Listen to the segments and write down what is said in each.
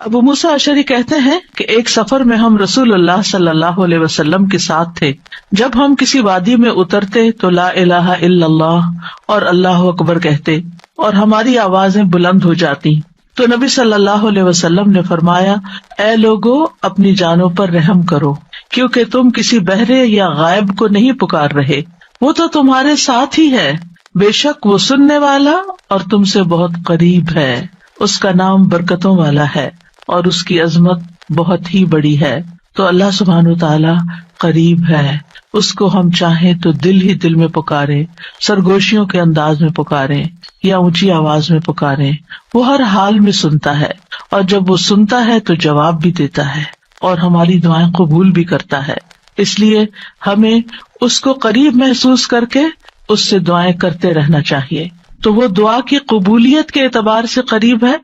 ابو موسیٰ اشعری کہتے ہیں کہ ایک سفر میں ہم رسول اللہ صلی اللہ علیہ وسلم کے ساتھ تھے. جب ہم کسی وادی میں اترتے تو لا الہ الا اللہ اور اللہ اکبر کہتے اور ہماری آوازیں بلند ہو جاتی. تو نبی صلی اللہ علیہ وسلم نے فرمایا، اے لوگو اپنی جانوں پر رحم کرو، کیونکہ تم کسی بہرے یا غائب کو نہیں پکار رہے، وہ تو تمہارے ساتھ ہی ہے، بے شک وہ سننے والا اور تم سے بہت قریب ہے. اس کا نام برکتوں والا ہے اور اس کی عظمت بہت ہی بڑی ہے. تو اللہ سبحانہ وتعالی قریب ہے، اس کو ہم چاہیں تو دل ہی دل میں پکارے، سرگوشیوں کے انداز میں پکارے یا اونچی آواز میں پکارے، وہ ہر حال میں سنتا ہے، اور جب وہ سنتا ہے تو جواب بھی دیتا ہے اور ہماری دعائیں قبول بھی کرتا ہے. اس لیے ہمیں اس کو قریب محسوس کر کے اس سے دعائیں کرتے رہنا چاہیے. تو وہ دعا کی قبولیت کے اعتبار سے قریب ہے،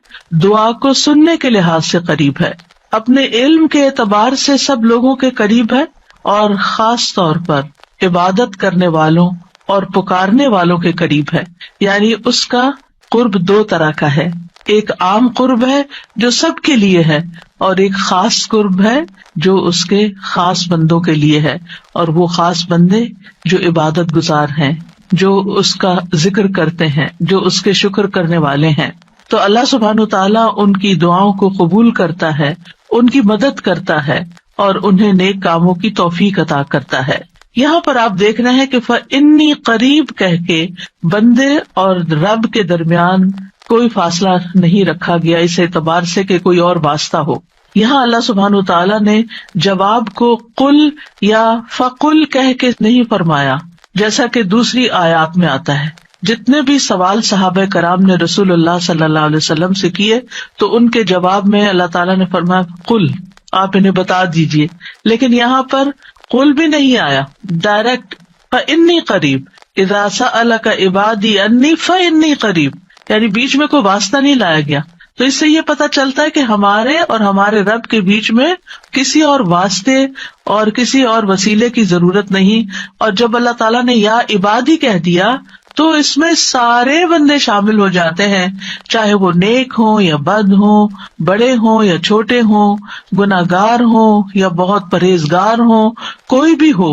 دعا کو سننے کے لحاظ سے قریب ہے، اپنے علم کے اعتبار سے سب لوگوں کے قریب ہے، اور خاص طور پر عبادت کرنے والوں اور پکارنے والوں کے قریب ہے. یعنی اس کا قرب دو طرح کا ہے، ایک عام قرب ہے جو سب کے لیے ہے، اور ایک خاص قرب ہے جو اس کے خاص بندوں کے لیے ہے. اور وہ خاص بندے جو عبادت گزار ہیں، جو اس کا ذکر کرتے ہیں، جو اس کے شکر کرنے والے ہیں. تو اللہ سبحانہ تعالیٰ ان کی دعاؤں کو قبول کرتا ہے، ان کی مدد کرتا ہے اور انہیں نیک کاموں کی توفیق عطا کرتا ہے. یہاں پر آپ دیکھ رہے ہیں کہ فَإِنِّي قریب کہہ کے بندے اور رب کے درمیان کوئی فاصلہ نہیں رکھا گیا اس اعتبار سے کہ کوئی اور واسطہ ہو. یہاں اللہ سبحانہ تعالیٰ نے جواب کو قل یا فقل کہہ کے نہیں فرمایا، جیسا کہ دوسری آیات میں آتا ہے. جتنے بھی سوال صحابہ کرام نے رسول اللہ صلی اللہ علیہ وسلم سے کیے تو ان کے جواب میں اللہ تعالیٰ نے فرمایا قل، آپ انہیں بتا دیجئے. لیکن یہاں پر قل بھی نہیں آیا، ڈائریکٹ فإنی قریب، اذا سألک عبادی انی فإنی قریب، یعنی بیچ میں کوئی واسطہ نہیں لایا گیا. تو اس سے یہ پتہ چلتا ہے کہ ہمارے اور ہمارے رب کے بیچ میں کسی اور واسطے اور کسی اور وسیلے کی ضرورت نہیں. اور جب اللہ تعالیٰ نے یا عبادی کہہ دیا تو اس میں سارے بندے شامل ہو جاتے ہیں، چاہے وہ نیک ہوں یا بد ہوں، بڑے ہوں یا چھوٹے ہوں، گناہگار ہوں یا بہت پرہیزگار ہوں، کوئی بھی ہو،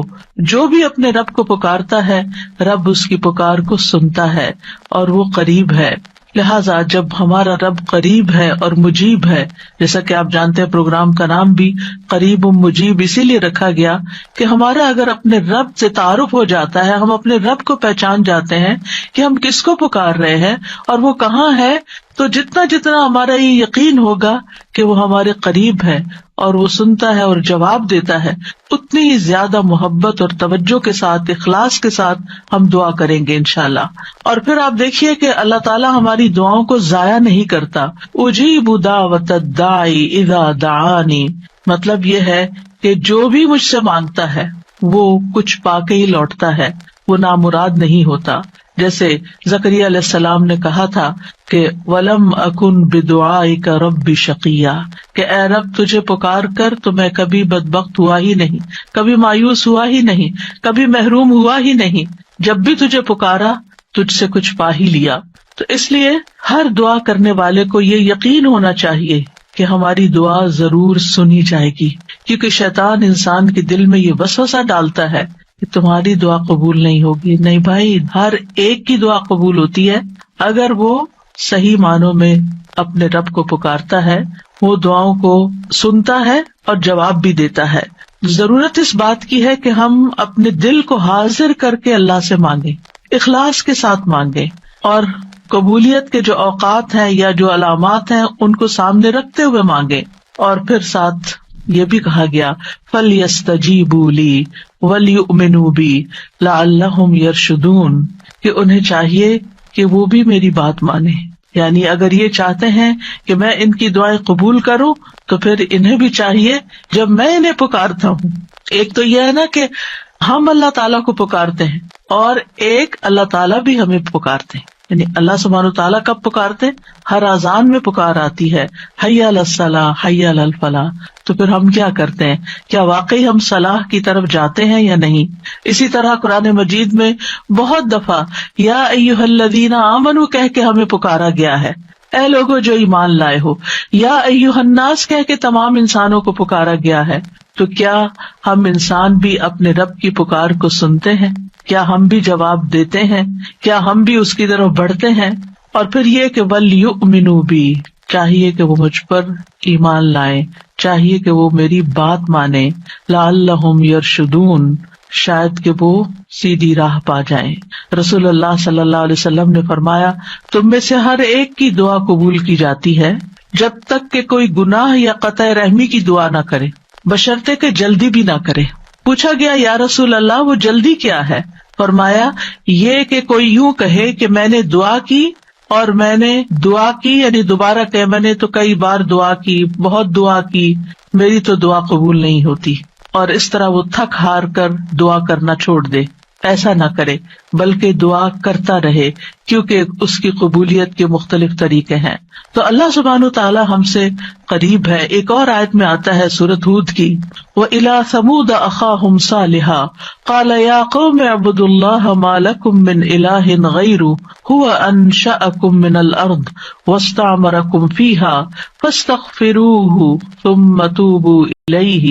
جو بھی اپنے رب کو پکارتا ہے رب اس کی پکار کو سنتا ہے اور وہ قریب ہے. لہٰذا جب ہمارا رب قریب ہے اور مجیب ہے، جیسا کہ آپ جانتے ہیں پروگرام کا نام بھی قریب و مجیب اسی لیے رکھا گیا کہ ہمارا اگر اپنے رب سے تعارف ہو جاتا ہے، ہم اپنے رب کو پہچان جاتے ہیں کہ ہم کس کو پکار رہے ہیں اور وہ کہاں ہے، تو جتنا جتنا ہمارا یہ یقین ہوگا کہ وہ ہمارے قریب ہے اور وہ سنتا ہے اور جواب دیتا ہے، اتنی ہی زیادہ محبت اور توجہ کے ساتھ، اخلاص کے ساتھ ہم دعا کریں گے انشاءاللہ. اور پھر آپ دیکھیے کہ اللہ تعالیٰ ہماری دعاؤں کو ضائع نہیں کرتا. اجیب دعوت الداعی اذا دعانی، مطلب یہ ہے کہ جو بھی مجھ سے مانگتا ہے وہ کچھ پا کے ہی لوٹتا ہے، وہ نامراد نہیں ہوتا. جیسے زکریا علیہ السلام نے کہا تھا کہ وَلَمْ أَكُنْ بِدُعَائِكَ رَبِّ شَقِيًّا، کہ اے رب تجھے پکار کر تو میں کبھی بدبخت ہوا ہی نہیں، کبھی مایوس ہوا ہی نہیں، کبھی محروم ہوا ہی نہیں. جب بھی تجھے پکارا تجھ سے کچھ پا ہی لیا. تو اس لیے ہر دعا کرنے والے کو یہ یقین ہونا چاہیے کہ ہماری دعا ضرور سنی جائے گی، کیونکہ شیطان انسان کے دل میں یہ وسوسہ ڈالتا ہے کہ تمہاری دعا قبول نہیں ہوگی. نہیں بھائی، ہر ایک کی دعا قبول ہوتی ہے اگر وہ صحیح معنوں میں اپنے رب کو پکارتا ہے، وہ دعاؤں کو سنتا ہے اور جواب بھی دیتا ہے. ضرورت اس بات کی ہے کہ ہم اپنے دل کو حاضر کر کے اللہ سے مانگیں، اخلاص کے ساتھ مانگیں، اور قبولیت کے جو اوقات ہیں یا جو علامات ہیں ان کو سامنے رکھتے ہوئے مانگیں. اور پھر ساتھ یہ بھی کہا گیا فَلْيَسْتَجِيبُوا لِي وَلْيُؤْمِنُوا بِي لَعَلَّهُمْ يَرْشُدُونَ، کہ انہیں چاہیے کہ وہ بھی میری بات مانیں. یعنی اگر یہ چاہتے ہیں کہ میں ان کی دعائیں قبول کروں تو پھر انہیں بھی چاہیے جب میں انہیں پکارتا ہوں، ایک تو یہ ہے نا کہ ہم اللہ تعالیٰ کو پکارتے ہیں، اور ایک اللہ تعالیٰ بھی ہمیں پکارتے ہیں. یعنی اللہ سبحانہ تعالیٰ کب پکارتے؟ ہر اذان میں پکار آتی ہے، حی علی الصلاۃ حی علی الفلاح. تو پھر ہم کیا کرتے ہیں؟ کیا واقعی ہم صلاح کی طرف جاتے ہیں یا نہیں؟ اسی طرح قرآن مجید میں بہت دفعہ یا ایھا الذین آمنوا کہہ کے ہمیں پکارا گیا ہے. اے لوگو جو ایمان لائے ہو، یا ایھا الناس کہہ کے تمام انسانوں کو پکارا گیا ہے، تو کیا ہم انسان بھی اپنے رب کی پکار کو سنتے ہیں؟ کیا ہم بھی جواب دیتے ہیں؟ کیا ہم بھی اس کی طرف بڑھتے ہیں؟ اور پھر یہ کہ وَلْيُؤْمِنُوا بِی، چاہیے کہ وہ مجھ پر ایمان لائیں، چاہیے کہ وہ میری بات مانیں، لعلہم یرشدون، شاید کہ وہ سیدھی راہ پا جائیں۔ رسول اللہ صلی اللہ علیہ وسلم نے فرمایا، تم میں سے ہر ایک کی دعا قبول کی جاتی ہے جب تک کہ کوئی گناہ یا قطع رحمی کی دعا نہ کرے، بشرطے کہ جلدی بھی نہ کرے۔ پوچھا گیا یا رسول اللہ وہ جلدی کیا ہے؟ فرمایا یہ کہ کوئی یوں کہے کہ میں نے دعا کی اور میں نے دعا کی، یعنی دوبارہ کہ میں نے تو کئی بار دعا کی، بہت دعا کی، میری تو دعا قبول نہیں ہوتی، اور اس طرح وہ تھک ہار کر دعا کرنا چھوڑ دے۔ ایسا نہ کرے بلکہ دعا کرتا رہے، کیونکہ اس کی قبولیت کے مختلف طریقے ہیں۔ تو اللہ سبحانہ وتعالی ہم سے قریب ہے۔ ایک اور آیت میں آتا ہے سورۃ ہود کی، وَإِلَىٰ ثَمُودَ أَخَاهُمْ صَالِحًا قَالَ يَا قَوْمِ اعْبُدُوا اللَّهَ مَا لَكُم مِّنْ إِلَٰهٍ غَيْرُهُ هُوَ أَنشَأَكُم مِّنَ الْأَرْضِ وَاسْتَعْمَرَكُم فِيهَا فَاسْتَغْفِرُوهُ ثُمَّ تُوبُوا إِلَيْهِ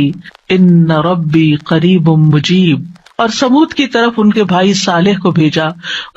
إِنَّ رَبِّي قَرِيبٌ مُّجِيبٌ۔ اور سمود کی طرف ان کے بھائی صالح کو بھیجا،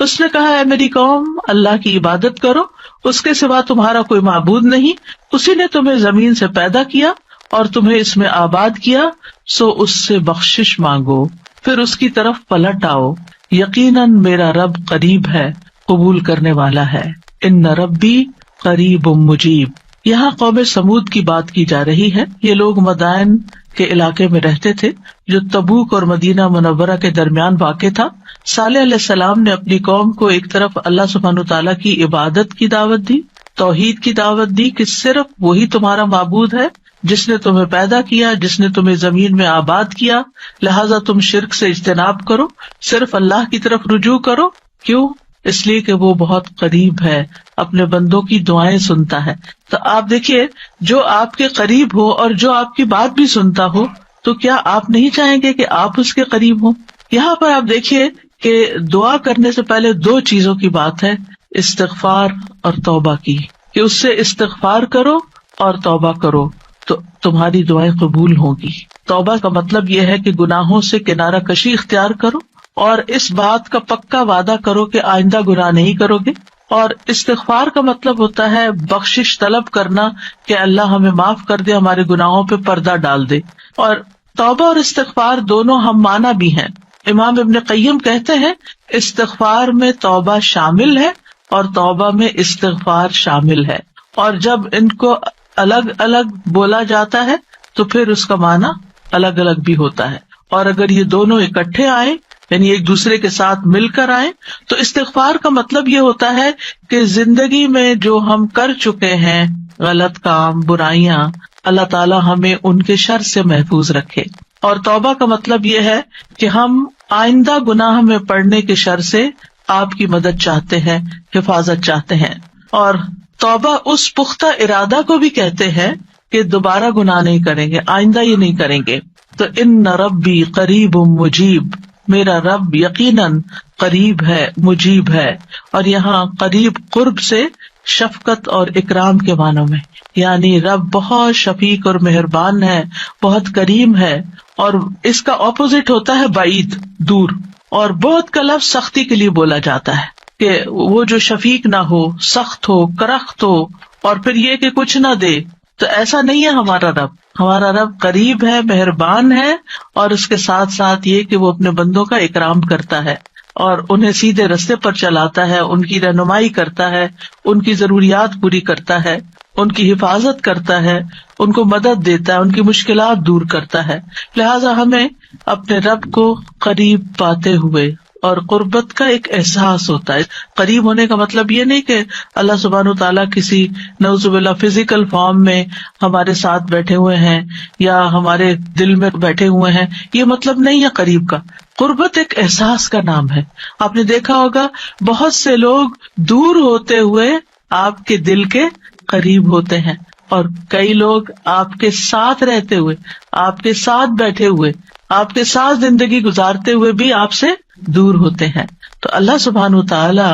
اس نے کہا اے میری قوم، اللہ کی عبادت کرو، اس کے سوا تمہارا کوئی معبود نہیں، اسی نے تمہیں زمین سے پیدا کیا اور تمہیں اس میں آباد کیا، سو اس سے بخشش مانگو، پھر اس کی طرف پلٹ آؤ، یقیناً میرا رب قریب ہے، قبول کرنے والا ہے۔ ان ربی قریب مجیب۔ یہاں قوم سمود کی بات کی جا رہی ہے۔ یہ لوگ مدائن کے علاقے میں رہتے تھے جو تبوک اور مدینہ منورہ کے درمیان واقع تھا۔ صالح علیہ السلام نے اپنی قوم کو ایک طرف اللہ سبحانہ تعالیٰ کی عبادت کی دعوت دی، توحید کی دعوت دی کہ صرف وہی تمہارا معبود ہے جس نے تمہیں پیدا کیا، جس نے تمہیں زمین میں آباد کیا، لہٰذا تم شرک سے اجتناب کرو، صرف اللہ کی طرف رجوع کرو۔ کیوں؟ اس لیے کہ وہ بہت قریب ہے، اپنے بندوں کی دعائیں سنتا ہے۔ تو آپ دیکھیے، جو آپ کے قریب ہو اور جو آپ کی بات بھی سنتا ہو، تو کیا آپ نہیں چاہیں گے کہ آپ اس کے قریب ہوں؟ یہاں پر آپ دیکھیے کہ دعا کرنے سے پہلے دو چیزوں کی بات ہے، استغفار اور توبہ کی، کہ اس سے استغفار کرو اور توبہ کرو تو تمہاری دعائیں قبول ہوں گی۔ توبہ کا مطلب یہ ہے کہ گناہوں سے کنارہ کشی اختیار کرو اور اس بات کا پکا وعدہ کرو کہ آئندہ گناہ نہیں کرو گے، اور استغفار کا مطلب ہوتا ہے بخشش طلب کرنا کہ اللہ ہمیں معاف کر دے، ہمارے گناہوں پہ پردہ ڈال دے۔ اور توبہ اور استغفار دونوں ہم معنی بھی ہیں۔ امام ابن قیم کہتے ہیں استغفار میں توبہ شامل ہے اور توبہ میں استغفار شامل ہے، اور جب ان کو الگ الگ بولا جاتا ہے تو پھر اس کا معنی الگ الگ بھی ہوتا ہے، اور اگر یہ دونوں اکٹھے آئیں یعنی ایک دوسرے کے ساتھ مل کر آئیں تو استغفار کا مطلب یہ ہوتا ہے کہ زندگی میں جو ہم کر چکے ہیں غلط کام، برائیاں، اللہ تعالی ہمیں ان کے شر سے محفوظ رکھے، اور توبہ کا مطلب یہ ہے کہ ہم آئندہ گناہ میں پڑنے کے شر سے آپ کی مدد چاہتے ہیں، حفاظت چاہتے ہیں۔ اور توبہ اس پختہ ارادہ کو بھی کہتے ہیں کہ دوبارہ گناہ نہیں کریں گے، آئندہ یہ نہیں کریں گے۔ تو ان ربی قریب مجیب، میرا رب یقیناً قریب ہے، مجیب ہے، اور یہاں قریب قرب سے شفقت اور اکرام کے معنوں میں، یعنی رب بہت شفیق اور مہربان ہے، بہت کریم ہے، اور اس کا اپوزٹ ہوتا ہے بعید، دور۔ اور بہت کا لفظ سختی کے لیے بولا جاتا ہے کہ وہ جو شفیق نہ ہو، سخت ہو، کرخت ہو، اور پھر یہ کہ کچھ نہ دے، تو ایسا نہیں ہے ہمارا رب۔ ہمارا رب قریب ہے، مہربان ہے، اور اس کے ساتھ ساتھ یہ کہ وہ اپنے بندوں کا اکرام کرتا ہے اور انہیں سیدھے رستے پر چلاتا ہے، ان کی رہنمائی کرتا ہے، ان کی ضروریات پوری کرتا ہے، ان کی حفاظت کرتا ہے، ان کو مدد دیتا ہے، ان کی مشکلات دور کرتا ہے۔ لہٰذا ہمیں اپنے رب کو قریب پاتے ہوئے، اور قربت کا ایک احساس ہوتا ہے۔ قریب ہونے کا مطلب یہ نہیں کہ اللہ سبحانہ تعالیٰ کسی نعوذ باللہ فزیکل فارم میں ہمارے ساتھ بیٹھے ہوئے ہیں یا ہمارے دل میں بیٹھے ہوئے ہیں، یہ مطلب نہیں ہے قریب کا۔ قربت ایک احساس کا نام ہے۔ آپ نے دیکھا ہوگا بہت سے لوگ دور ہوتے ہوئے آپ کے دل کے قریب ہوتے ہیں، اور کئی لوگ آپ کے ساتھ رہتے ہوئے، آپ کے ساتھ بیٹھے ہوئے، آپ کے ساتھ زندگی گزارتے ہوئے بھی آپ سے دور ہوتے ہیں. تو اللہ سبحانہ وتعالی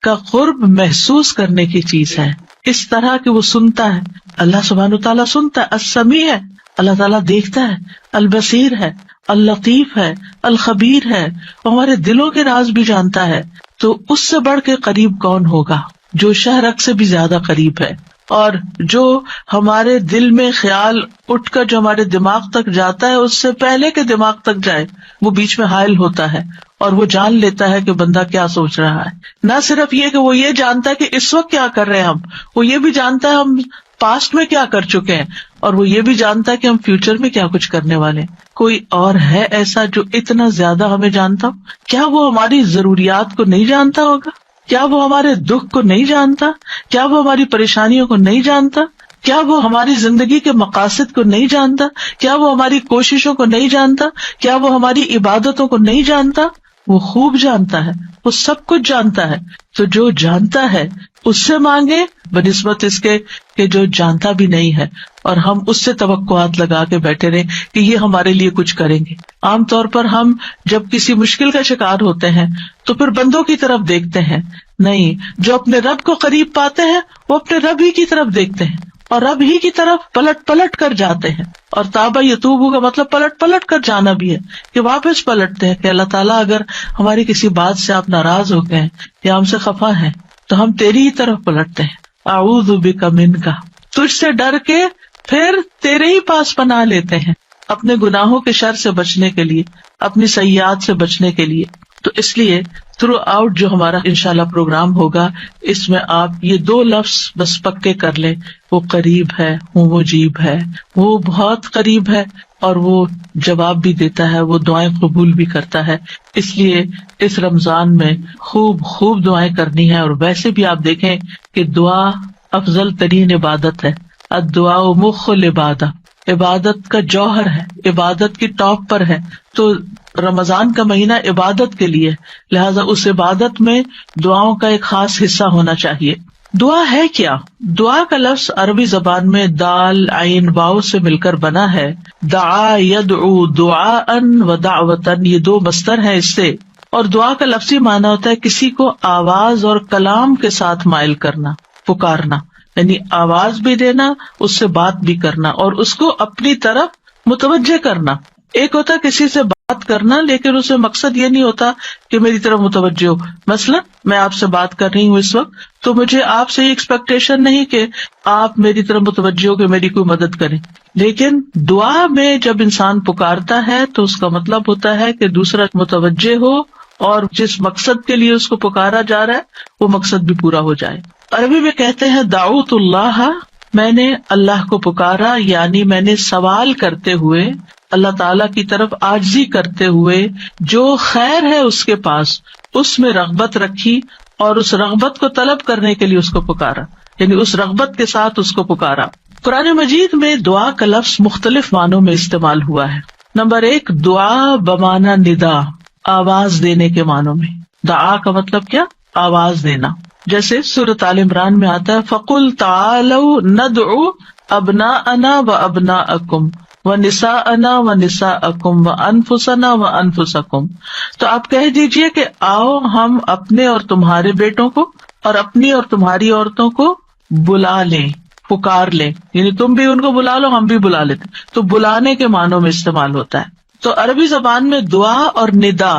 کا قرب محسوس کرنے کی چیز ہے، اس طرح کہ وہ سنتا ہے. اللہ سبحانہ وتعالی سنتا ہے، السمیع ہے، اللہ تعالیٰ دیکھتا ہے، البصیر ہے، اللطیف ہے، الخبیر ہے، ہمارے دلوں کے راز بھی جانتا ہے. تو اس سے بڑھ کے قریب کون ہوگا جو شہرک سے بھی زیادہ قریب ہے، اور جو ہمارے دل میں خیال اٹھ کر جو ہمارے دماغ تک جاتا ہے اس سے پہلے کہ دماغ تک جائے وہ بیچ میں حائل ہوتا ہے اور وہ جان لیتا ہے کہ بندہ کیا سوچ رہا ہے. نہ صرف یہ کہ وہ یہ جانتا ہے کہ اس وقت کیا کر رہے ہیں ہم، وہ یہ بھی جانتا ہے ہم پاسٹ میں کیا کر چکے ہیں، اور وہ یہ بھی جانتا ہے کہ ہم فیوچر میں کیا کچھ کرنے والے ہیں. کوئی اور ہے ایسا جو اتنا زیادہ ہمیں جانتا ہو؟ کیا وہ ہماری ضروریات کو نہیں جانتا ہوگا؟ کیا وہ ہمارے دکھ کو نہیں جانتا؟ کیا وہ ہماری پریشانیوں کو نہیں جانتا؟ کیا وہ ہماری زندگی کے مقاصد کو نہیں جانتا؟ کیا وہ ہماری کوششوں کو نہیں جانتا؟ کیا وہ ہماری عبادتوں کو نہیں جانتا؟ وہ خوب جانتا ہے، وہ سب کچھ جانتا ہے. تو جو جانتا ہے اس سے مانگے بنسبت اس کے کہ جو جانتا بھی نہیں ہے اور ہم اس سے توقعات لگا کے بیٹھے رہے کہ یہ ہمارے لیے کچھ کریں گے. عام طور پر ہم جب کسی مشکل کا شکار ہوتے ہیں تو پھر بندوں کی طرف دیکھتے ہیں، نہیں، جو اپنے رب کو قریب پاتے ہیں وہ اپنے رب ہی کی طرف دیکھتے ہیں اور رب ہی کی طرف پلٹ پلٹ کر جاتے ہیں. اور تابا یتوبو کا مطلب پلٹ پلٹ کر جانا بھی ہے کہ واپس پلٹتے ہیں کہ اللہ تعالیٰ اگر ہماری کسی بات سے آپ ناراض ہو گئے یا ہم سے خفا ہیں تو ہم تیری ہی طرف پلٹتے ہیں. اعوذ بک منک، تجھ سے ڈر کے پھر تیرے ہی پاس پناہ لیتے ہیں اپنے گناہوں کے شر سے بچنے کے لیے، اپنی سیئات سے بچنے کے لیے. تو اس لیے تھرو آؤٹ جو ہمارا انشاءاللہ پروگرام ہوگا اس میں آپ یہ 2 لفظ بس پکے کر لیں، وہ قریب ہے، وہ مجیب ہے، وہ بہت قریب ہے اور وہ جواب بھی دیتا ہے، وہ دعائیں قبول بھی کرتا ہے. اس لیے اس رمضان میں خوب خوب دعائیں کرنی ہے. اور ویسے بھی آپ دیکھیں کہ دعا افضل ترین عبادت ہے. الدعاء مخ العبادہ، عبادت کا جوہر ہے، عبادت کی ٹاپ پر ہے. تو رمضان کا مہینہ عبادت کے لیے، لہذا اس عبادت میں دعاؤں کا ایک خاص حصہ ہونا چاہیے. دعا ہے کیا؟ دعا کا لفظ عربی زبان میں دال عین واو سے مل کر بنا ہے. دعا یدعو دعاء و دعوتن، یہ 2 مصدر ہیں اس سے. اور دعا کا لفظی معنی ہوتا ہے کسی کو آواز اور کلام کے ساتھ مائل کرنا، پکارنا، یعنی آواز بھی دینا، اس سے بات بھی کرنا اور اس کو اپنی طرف متوجہ کرنا. ایک ہوتا کسی سے بات کرنا لیکن اسے مقصد یہ نہیں ہوتا کہ میری طرف متوجہ ہو. مثلا میں آپ سے بات کر رہی ہوں اس وقت تو مجھے آپ سے یہ ایکسپیکٹیشن نہیں کہ آپ میری طرف متوجہ ہو کہ میری کوئی مدد کریں. لیکن دعا میں جب انسان پکارتا ہے تو اس کا مطلب ہوتا ہے کہ دوسرا متوجہ ہو اور جس مقصد کے لیے اس کو پکارا جا رہا ہے وہ مقصد بھی پورا ہو جائے. عربی میں کہتے ہیں دعوت اللہ، میں نے اللہ کو پکارا، یعنی میں نے سوال کرتے ہوئے، اللہ تعالیٰ کی طرف عاجزی کرتے ہوئے جو خیر ہے اس کے پاس، اس میں رغبت رکھی اور اس رغبت کو طلب کرنے کے لیے اس کو پکارا، یعنی اس رغبت کے ساتھ اس کو پکارا. قرآن مجید میں دعا کا لفظ مختلف معنوں میں استعمال ہوا ہے. نمبر 1 دعا بمعنی ندا، آواز دینے کے معنوں میں. دعا کا مطلب کیا؟ آواز دینا. جیسے سورۃ آل عمران میں آتا ہے فَقُلْ تَعَالَوْا نَدْعُ أَبْنَاءَنَا وَأَبْنَاءَكُمْ وَنِسَاءَنَا وَنِسَاءَكُمْ وَأَنفُسَنَا وَأَنفُسَكُمْ. تو آپ کہہ دیجئے کہ آؤ ہم اپنے اور تمہارے بیٹوں کو اور اپنی اور تمہاری عورتوں کو بلا لیں، پکار لیں، یعنی تم بھی ان کو بلا لو، ہم بھی بلا لیتے. تو بلانے کے معنوں میں استعمال ہوتا ہے. تو عربی زبان میں دعا اور ندا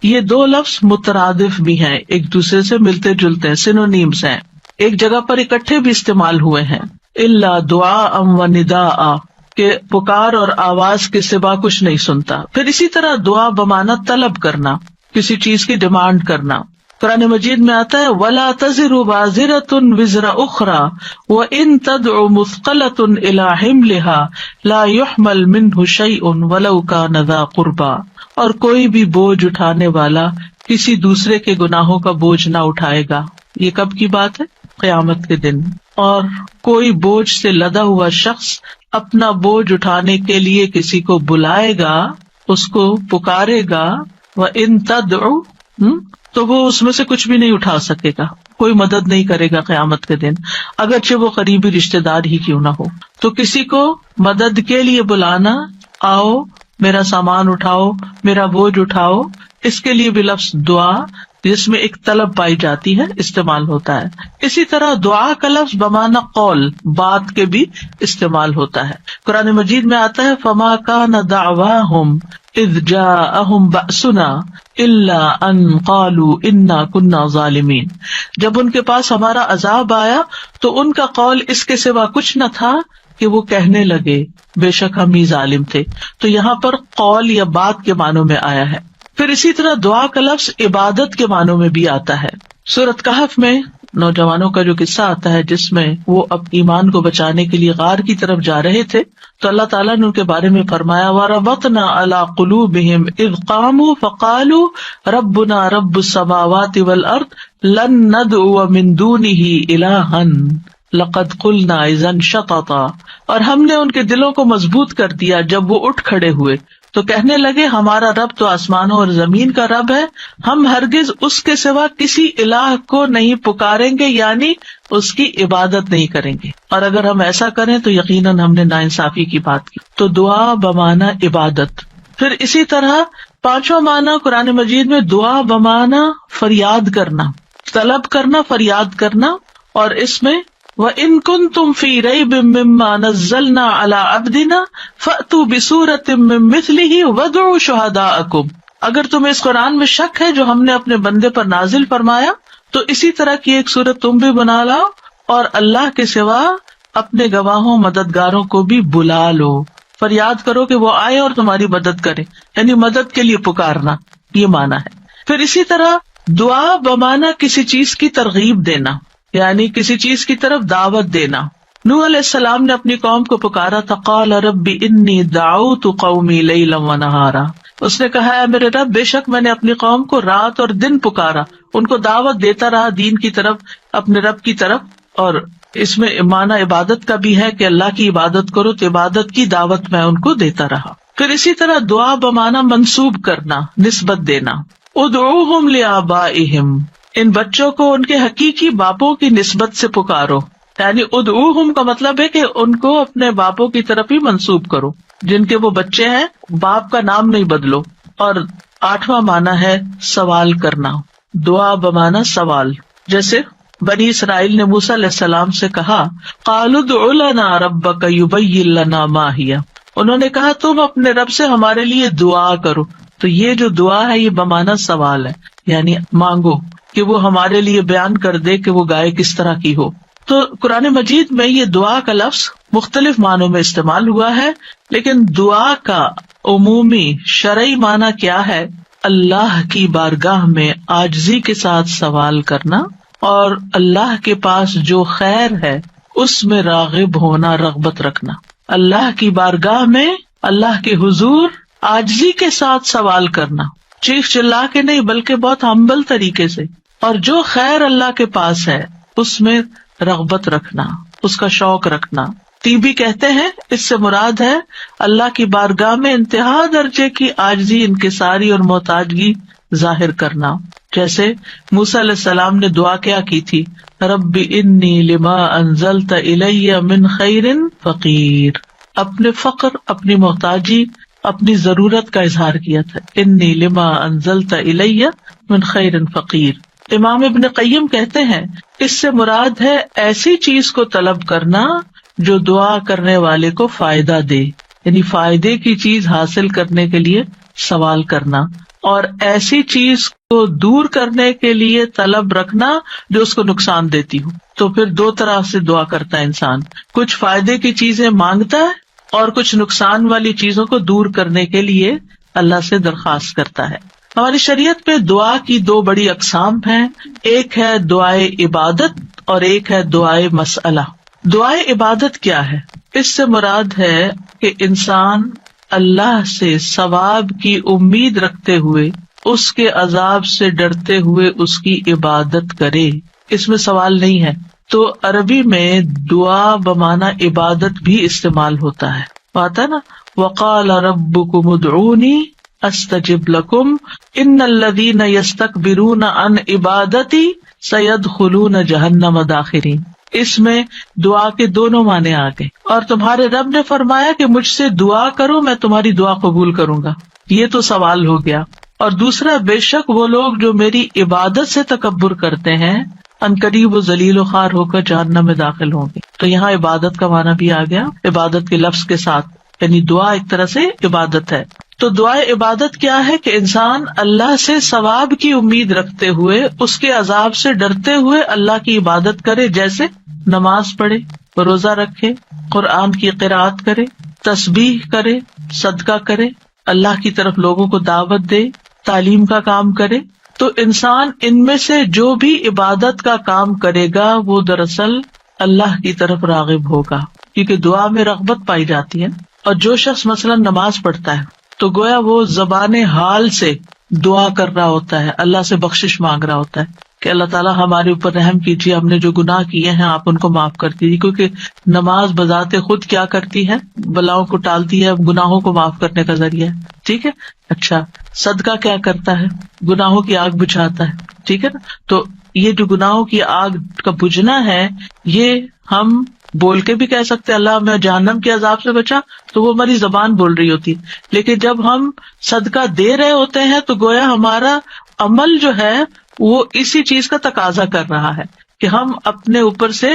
یہ 2 لفظ مترادف بھی ہیں، ایک دوسرے سے ملتے جلتے ہیں، سینونیمز ہیں، ایک جگہ پر اکٹھے بھی استعمال ہوئے ہیں. الا دعاء و نداء، کہ پکار اور آواز کے سوا کچھ نہیں سنتا. پھر اسی طرح دعا بمعنی طلب کرنا، کسی چیز کی ڈیمانڈ کرنا. قرآن مجید میں آتا ہے وَلَا تَزِرُ وَازِرَةٌ وِزْرَ أُخْرَى وَإِن تَدْعُ مُثْقَلَةٌ إِلَىٰ حِمْلِهَا لَا يُحْمَلْ مِنْهُ شَيْءٌ وَلَوْ كَانَ ذَا قُرْبَىٰ. اور کوئی بھی بوجھ اٹھانے والا کسی دوسرے کے گناہوں کا بوجھ نہ اٹھائے گا. یہ کب کی بات ہے؟ قیامت کے دن. اور کوئی بوجھ سے لدا ہوا شخص اپنا بوجھ اٹھانے کے لیے کسی کو بلائے گا، اس کو پکارے گا، وَإِن تَدْعُ، تو وہ اس میں سے کچھ بھی نہیں اٹھا سکے گا، کوئی مدد نہیں کرے گا قیامت کے دن، اگرچہ وہ قریبی رشتہ دار ہی کیوں نہ ہو. تو کسی کو مدد کے لیے بلانا، آؤ میرا سامان اٹھاؤ، میرا بوجھ اٹھاؤ، اس کے لیے بھی لفظ دعا جس میں ایک طلب پائی جاتی ہے استعمال ہوتا ہے. اسی طرح دعا کا لفظ بمعنی قول بات کے بھی استعمال ہوتا ہے. قرآن مجید میں آتا ہے فما کان دعواہم اذ جاءہم بأسنا الا ان قالوا انا كنا ظالمین. جب ان کے پاس ہمارا عذاب آیا تو ان کا قول اس کے سوا کچھ نہ تھا کہ وہ کہنے لگے بے شک ہم ہی ظالم تھے. تو یہاں پر قول یا بات کے معنوں میں آیا ہے. پھر اسی طرح دعا کا لفظ عبادت کے معنوں میں بھی آتا ہے. سورۃ کہف میں نوجوانوں کا جو قصہ آتا ہے جس میں وہ اب ایمان کو بچانے کے لیے غار کی طرف جا رہے تھے تو اللہ تعالیٰ نے ان کے بارے میں فرمایا وَرَبَطْنَا عَلَىٰ قُلُوبِهِمْ إِذْ قَامُوا فَقَالُوا رَبُّنَا رَبُّ السَّمَاوَاتِ وَالْأَرْضِ لَن نَّدْعُوَ مِن دُونِهِ إِلَٰهًا لَقَدْ قُلْنَا إِذًا شَطَطًا. اور ہم نے ان کے دلوں کو مضبوط کر دیا جب وہ اٹھ کھڑے ہوئے تو کہنے لگے ہمارا رب تو آسمانوں اور زمین کا رب ہے، ہم ہرگز اس کے سوا کسی الہ کو نہیں پکاریں گے، یعنی اس کی عبادت نہیں کریں گے، اور اگر ہم ایسا کریں تو یقیناً ہم نے ناانصافی کی بات کی. تو دعا بمعنی عبادت. پھر اسی طرح پانچواں معنی قرآن مجید میں دعا بمعنی فریاد کرنا، طلب کرنا، فریاد کرنا. اور اس میں وَإِن كُنتُمْ فِي رَيْبٍ مِّمَّا نَزَّلْنَا عَلَىٰ عَبْدِنَا فَأْتُوا بِسُورَةٍ مِّن مِّثْلِهِ وَادْعُوا شُهَدَاءَكُمْ. اگر تمہیں اس قرآن میں شک ہے جو ہم نے اپنے بندے پر نازل فرمایا تو اسی طرح کی ایک سورت تم بھی بنا لاؤ اور اللہ کے سوا اپنے گواہوں مددگاروں کو بھی بلا لو. فریاد کرو کہ وہ آئے اور تمہاری مدد کرے، یعنی مدد کے لیے پکارنا، یہ معنی ہے. پھر اسی طرح دعا بمعنی کسی چیز کی ترغیب دینا، یعنی کسی چیز کی طرف دعوت دینا. نوح علیہ السلام نے اپنی قوم کو پکارا تھا قال رب انی دعوت قومی لیلا ونہارا. اس نے کہا ہے میرے رب بے شک میں نے اپنی قوم کو رات اور دن پکارا، ان کو دعوت دیتا رہا دین کی طرف، اپنے رب کی طرف. اور اس میں معنی عبادت کا بھی ہے کہ اللہ کی عبادت کرو، تو عبادت کی دعوت میں ان کو دیتا رہا. پھر اسی طرح دعا بمعنی منسوب کرنا، نسبت دینا. ادعوہم لآبائہم، ان بچوں کو ان کے حقیقی باپوں کی نسبت سے پکارو. یعنی ادعوہم کا مطلب ہے کہ ان کو اپنے باپوں کی طرف ہی منسوب کرو، جن کے وہ بچے ہیں باپ کا نام نہیں بدلو. اور آٹھواں معنی ہے سوال کرنا، دعا بمعنی سوال. جیسے بنی اسرائیل نے موسیٰ علیہ السلام سے کہا قالوا ادع لنا ربک یبین لنا ما ہی، انہوں نے کہا تم اپنے رب سے ہمارے لیے دعا کرو. تو یہ جو دعا ہے یہ بمعنی سوال ہے، یعنی مانگو کہ وہ ہمارے لیے بیان کر دے کہ وہ گائے کس طرح کی ہو. تو قرآن مجید میں یہ دعا کا لفظ مختلف معنوں میں استعمال ہوا ہے، لیکن دعا کا عمومی شرعی معنی کیا ہے؟ اللہ کی بارگاہ میں عاجزی کے ساتھ سوال کرنا اور اللہ کے پاس جو خیر ہے اس میں راغب ہونا، رغبت رکھنا. اللہ کی بارگاہ میں اللہ کے حضور عاجزی کے ساتھ سوال کرنا، چیخ چلا کے نہیں بلکہ بہت ہمبل طریقے سے. اور جو خیر اللہ کے پاس ہے اس میں رغبت رکھنا، اس کا شوق رکھنا. طیبی کہتے ہیں اس سے مراد ہے اللہ کی بارگاہ میں انتہا درجے کی عاجزی، انکساری اور محتاجگی ظاہر کرنا. جیسے موسیٰ علیہ السلام نے دعا کیا کی تھی رب انی لما انزلت الی من خیر فقیر. اپنے فقر، اپنی محتاجی، اپنی ضرورت کا اظہار کیا تھا. انی لما انزلت الی من خیر فقیر. امام ابن قیم کہتے ہیں اس سے مراد ہے ایسی چیز کو طلب کرنا جو دعا کرنے والے کو فائدہ دے، یعنی فائدے کی چیز حاصل کرنے کے لیے سوال کرنا، اور ایسی چیز کو دور کرنے کے لیے طلب رکھنا جو اس کو نقصان دیتی ہو. تو پھر دو طرح سے دعا کرتا ہے انسان، کچھ فائدے کی چیزیں مانگتا ہے اور کچھ نقصان والی چیزوں کو دور کرنے کے لیے اللہ سے درخواست کرتا ہے. ہماری شریعت میں دعا کی دو بڑی اقسام ہیں، ایک ہے دعائے عبادت اور ایک ہے دعائے مسئلہ. دعائے عبادت کیا ہے؟ اس سے مراد ہے کہ انسان اللہ سے ثواب کی امید رکھتے ہوئے، اس کے عذاب سے ڈرتے ہوئے اس کی عبادت کرے. اس میں سوال نہیں ہے. تو عربی میں دعا بمعنی عبادت بھی استعمال ہوتا ہے. آتا نا وقال ربکم ادعونی استجب لکم ان الذین یستکبرون عن عبادتی سیدخلون جہنم داخرین. اس میں دعا کے دونوں معنی آ گئے. اور تمہارے رب نے فرمایا کہ مجھ سے دعا کرو میں تمہاری دعا قبول کروں گا. یہ تو سوال ہو گیا. اور دوسرا بے شک وہ لوگ جو میری عبادت سے تکبر کرتے ہیں عنقریب و ذلیل و خوار ہو کر جہنم میں داخل ہوں گے. تو یہاں عبادت کا معنی بھی آ گیا عبادت کے لفظ کے ساتھ، یعنی دعا ایک طرح سے عبادت ہے. تو دعائے عبادت کیا ہے کہ انسان اللہ سے ثواب کی امید رکھتے ہوئے اس کے عذاب سے ڈرتے ہوئے اللہ کی عبادت کرے، جیسے نماز پڑھے، روزہ رکھے، قرآن کی قرأت کرے، تسبیح کرے، صدقہ کرے، اللہ کی طرف لوگوں کو دعوت دے، تعلیم کا کام کرے. تو انسان ان میں سے جو بھی عبادت کا کام کرے گا وہ دراصل اللہ کی طرف راغب ہوگا، کیونکہ دعا میں رغبت پائی جاتی ہے. اور جو شخص مثلا نماز پڑھتا ہے تو گویا وہ زبان حال سے دعا کر رہا ہوتا ہے، اللہ سے بخشش مانگ رہا ہوتا ہے کہ اللہ تعالیٰ ہمارے اوپر رحم کیجیے، ہم نے جو گناہ کیے ہیں آپ ان کو معاف کر دیجیے. کیونکہ نماز بذات خود کیا کرتی ہے؟ بلاؤں کو ٹالتی ہے، گناہوں کو معاف کرنے کا ذریعہ ہے. ٹھیک ہے. اچھا، صدقہ کیا کرتا ہے؟ گناہوں کی آگ بجھاتا ہے. ٹھیک ہے نا. تو یہ جو گناہوں کی آگ کا بجھنا ہے، یہ ہم بول کے بھی کہہ سکتے اللہ میں جہنم کے عذاب سے بچا، تو وہ ہماری زبان بول رہی ہوتی. لیکن جب ہم صدقہ دے رہے ہوتے ہیں تو گویا ہمارا عمل جو ہے وہ اسی چیز کا تقاضا کر رہا ہے کہ ہم اپنے اوپر سے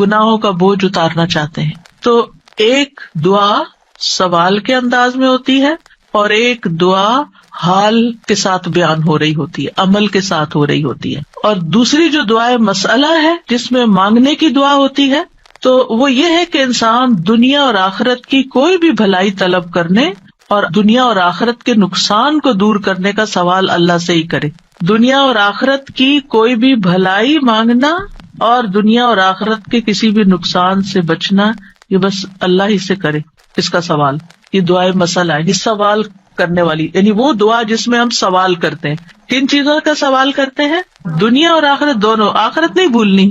گناہوں کا بوجھ اتارنا چاہتے ہیں. تو ایک دعا سوال کے انداز میں ہوتی ہے اور ایک دعا حال کے ساتھ بیان ہو رہی ہوتی ہے، عمل کے ساتھ ہو رہی ہوتی ہے. اور دوسری جو دعائے مسئلہ ہے جس میں مانگنے کی دعا ہوتی ہے، تو وہ یہ ہے کہ انسان دنیا اور آخرت کی کوئی بھی بھلائی طلب کرنے اور دنیا اور آخرت کے نقصان کو دور کرنے کا سوال اللہ سے ہی کرے. دنیا اور آخرت کی کوئی بھی بھلائی مانگنا اور دنیا اور آخرت کے کسی بھی نقصان سے بچنا، یہ بس اللہ ہی سے کرے اس کا سوال. یہ دعائے مسئلہ ہے، یہ سوال کرنے والی، یعنی وہ دعا جس میں ہم سوال کرتے ہیں. کن چیزوں کا سوال کرتے ہیں؟ دنیا اور آخرت دونوں. آخرت نہیں بھولنی.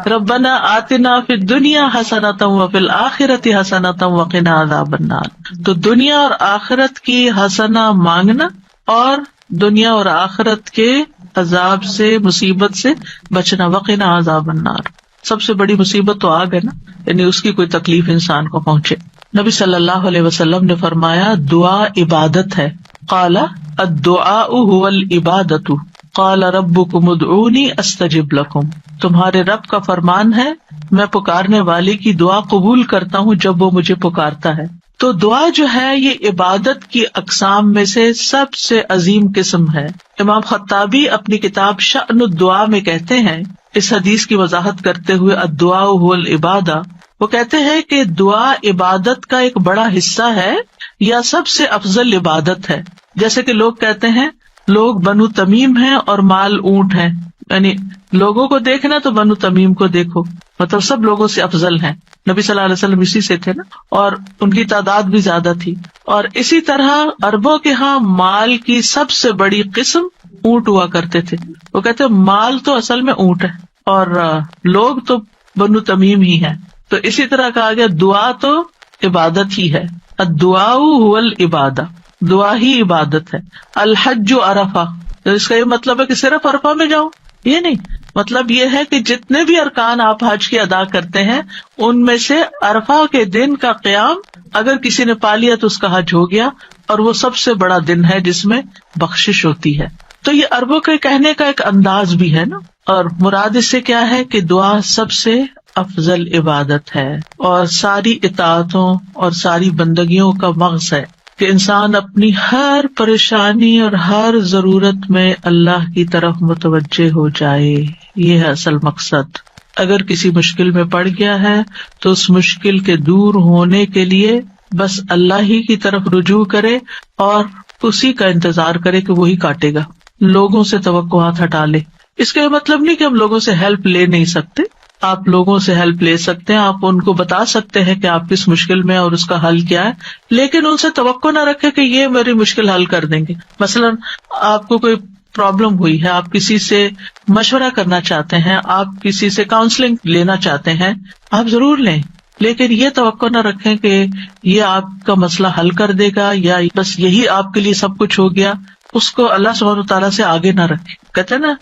ربنا آتنا فی الدنیا حسنۃ وفی الآخرۃ حسنۃ وقنا عذاب النار. تو دنیا اور آخرت کی حسنہ مانگنا اور دنیا اور آخرت کے عذاب سے، مصیبت سے بچنا. وقنا عذاب النار، سب سے بڑی مصیبت تو آگ ہے نا، یعنی اس کی کوئی تکلیف انسان کو پہنچے. نبی صلی اللہ علیہ وسلم نے فرمایا دعا عبادت ہے. قال الدعاء هو العبادۃ قال ربکم ادعونی استجب لکم. تمہارے رب کا فرمان ہے میں پکارنے والے کی دعا قبول کرتا ہوں جب وہ مجھے پکارتا ہے. تو دعا جو ہے یہ عبادت کی اقسام میں سے سب سے عظیم قسم ہے. امام خطابی اپنی کتاب شأن الدعاء میں کہتے ہیں، اس حدیث کی وضاحت کرتے ہوئے الدعاء هو العبادہ، وہ کہتے ہیں کہ دعا عبادت کا ایک بڑا حصہ ہے یا سب سے افضل عبادت ہے. جیسے کہ لوگ کہتے ہیں لوگ بنو تمیم ہیں اور مال اونٹ ہیں، یعنی لوگوں کو دیکھنا تو بنو تمیم کو دیکھو، مطلب سب لوگوں سے افضل ہیں. نبی صلی اللہ علیہ وسلم اسی سے تھے نا، اور ان کی تعداد بھی زیادہ تھی. اور اسی طرح عربوں کے ہاں مال کی سب سے بڑی قسم اونٹ ہوا کرتے تھے. وہ کہتے مال تو اصل میں اونٹ ہے اور لوگ تو بنو تمیم ہی ہیں. تو اسی طرح کہا گیا دعا تو عبادت ہی ہے. الدعاء هو العبادہ، دعا ہی عبادت ہے. الحج عرفہ، اس کا یہ مطلب ہے کہ صرف عرفہ میں جاؤ، یہ نہیں. مطلب یہ ہے کہ جتنے بھی ارکان آپ حج کے ادا کرتے ہیں ان میں سے عرفہ کے دن کا قیام اگر کسی نے پا لیا تو اس کا حج ہو گیا، اور وہ سب سے بڑا دن ہے جس میں بخشش ہوتی ہے. تو یہ عربوں کے کہنے کا ایک انداز بھی ہے نا. اور مراد اس سے کیا ہے کہ دعا سب سے افضل عبادت ہے اور ساری اطاعتوں اور ساری بندگیوں کا مغز ہے کہ انسان اپنی ہر پریشانی اور ہر ضرورت میں اللہ کی طرف متوجہ ہو جائے. یہ ہے اصل مقصد. اگر کسی مشکل میں پڑ گیا ہے تو اس مشکل کے دور ہونے کے لیے بس اللہ ہی کی طرف رجوع کرے اور اسی کا انتظار کرے کہ وہی کاٹے گا. لوگوں سے توقعات ہٹا لے. اس کا یہ مطلب نہیں کہ ہم لوگوں سے ہیلپ لے نہیں سکتے، آپ لوگوں سے ہیلپ لے سکتے ہیں، آپ ان کو بتا سکتے ہیں کہ آپ کس مشکل میں اور اس کا حل کیا ہے، لیکن ان سے توقع نہ رکھے کہ یہ میری مشکل حل کر دیں گے. مثلاً آپ کو کوئی پرابلم ہوئی ہے، آپ کسی سے مشورہ کرنا چاہتے ہیں، آپ کسی سے کاؤنسلنگ لینا چاہتے ہیں، آپ ضرور لیں، لیکن یہ توقع نہ رکھیں کہ یہ آپ کا مسئلہ حل کر دے گا یا بس یہی آپ کے لیے سب کچھ ہو گیا. اس کو اللہ سبحانہ وتعالیٰ سے آگے نہ رکھے. کہتے ہیں نا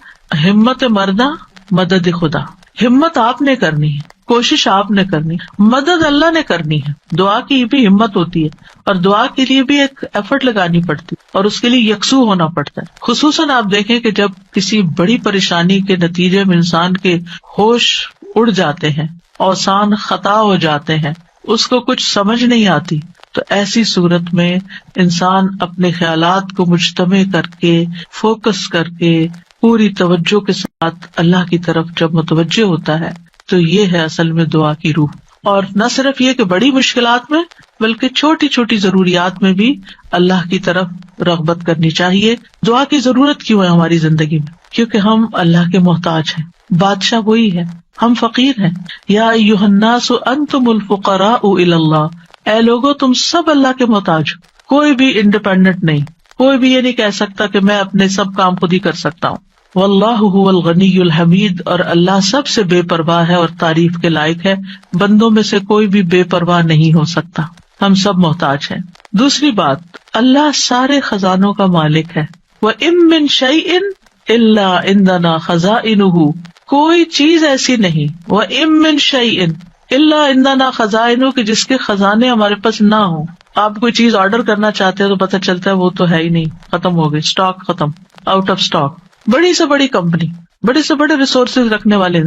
ہمت مردہ مدد خدا. ہمت آپ نے کرنی ہے، کوشش آپ نے کرنی، مدد اللہ نے کرنی ہے. دعا کی بھی ہمت ہوتی ہے اور دعا کے لیے بھی ایک ایفرٹ لگانی پڑتی ہے اور اس کے لیے یکسو ہونا پڑتا ہے. خصوصاً آپ دیکھیں کہ جب کسی بڑی پریشانی کے نتیجے میں انسان کے ہوش اڑ جاتے ہیں، اوسان خطا ہو جاتے ہیں، اس کو کچھ سمجھ نہیں آتی، تو ایسی صورت میں انسان اپنے خیالات کو مجتمع کر کے، فوکس کر کے، پوری توجہ کے ساتھ اللہ کی طرف جب متوجہ ہوتا ہے تو یہ ہے اصل میں دعا کی روح. اور نہ صرف یہ کہ بڑی مشکلات میں بلکہ چھوٹی چھوٹی ضروریات میں بھی اللہ کی طرف رغبت کرنی چاہیے. دعا کی ضرورت کیوں ہے ہماری زندگی میں؟ کیونکہ ہم اللہ کے محتاج ہیں، بادشاہ وہی ہے، ہم فقیر ہیں. یا ایھا الناس انتم الفقراء الی اللہ، اے لوگو تم سب اللہ کے محتاج ہو. کوئی بھی انڈیپینڈنٹ نہیں، کوئی بھی یہ نہیں کہہ سکتا کہ میں اپنے سب کام خود ہی کر سکتا ہوں. واللہ هو الغنی الحمید، اور اللہ سب سے بے پرواہ ہے اور تعریف کے لائق ہے. بندوں میں سے کوئی بھی بے پرواہ نہیں ہو سکتا، ہم سب محتاج ہیں. دوسری بات، اللہ سارے خزانوں کا مالک ہے. وَإِن مِّن شَيْءٍ إِلَّا عِندَنَا خَزَائِنُهُ، کوئی چیز ایسی نہیں، وَإِن مِّن شَيْءٍ إِلَّا عِندَنَا خَزَائِنُهُ، کہ جس کے خزانے ہمارے پاس نہ ہوں. آپ کوئی چیز آرڈر کرنا چاہتے ہیں تو پتہ چلتا ہے وہ تو ہے ہی نہیں، ختم ہو گئی، اسٹاک ختم، آؤٹ آف اسٹاک. بڑی سے بڑی کمپنی، بڑے سے بڑے ریسورسز رکھنے والے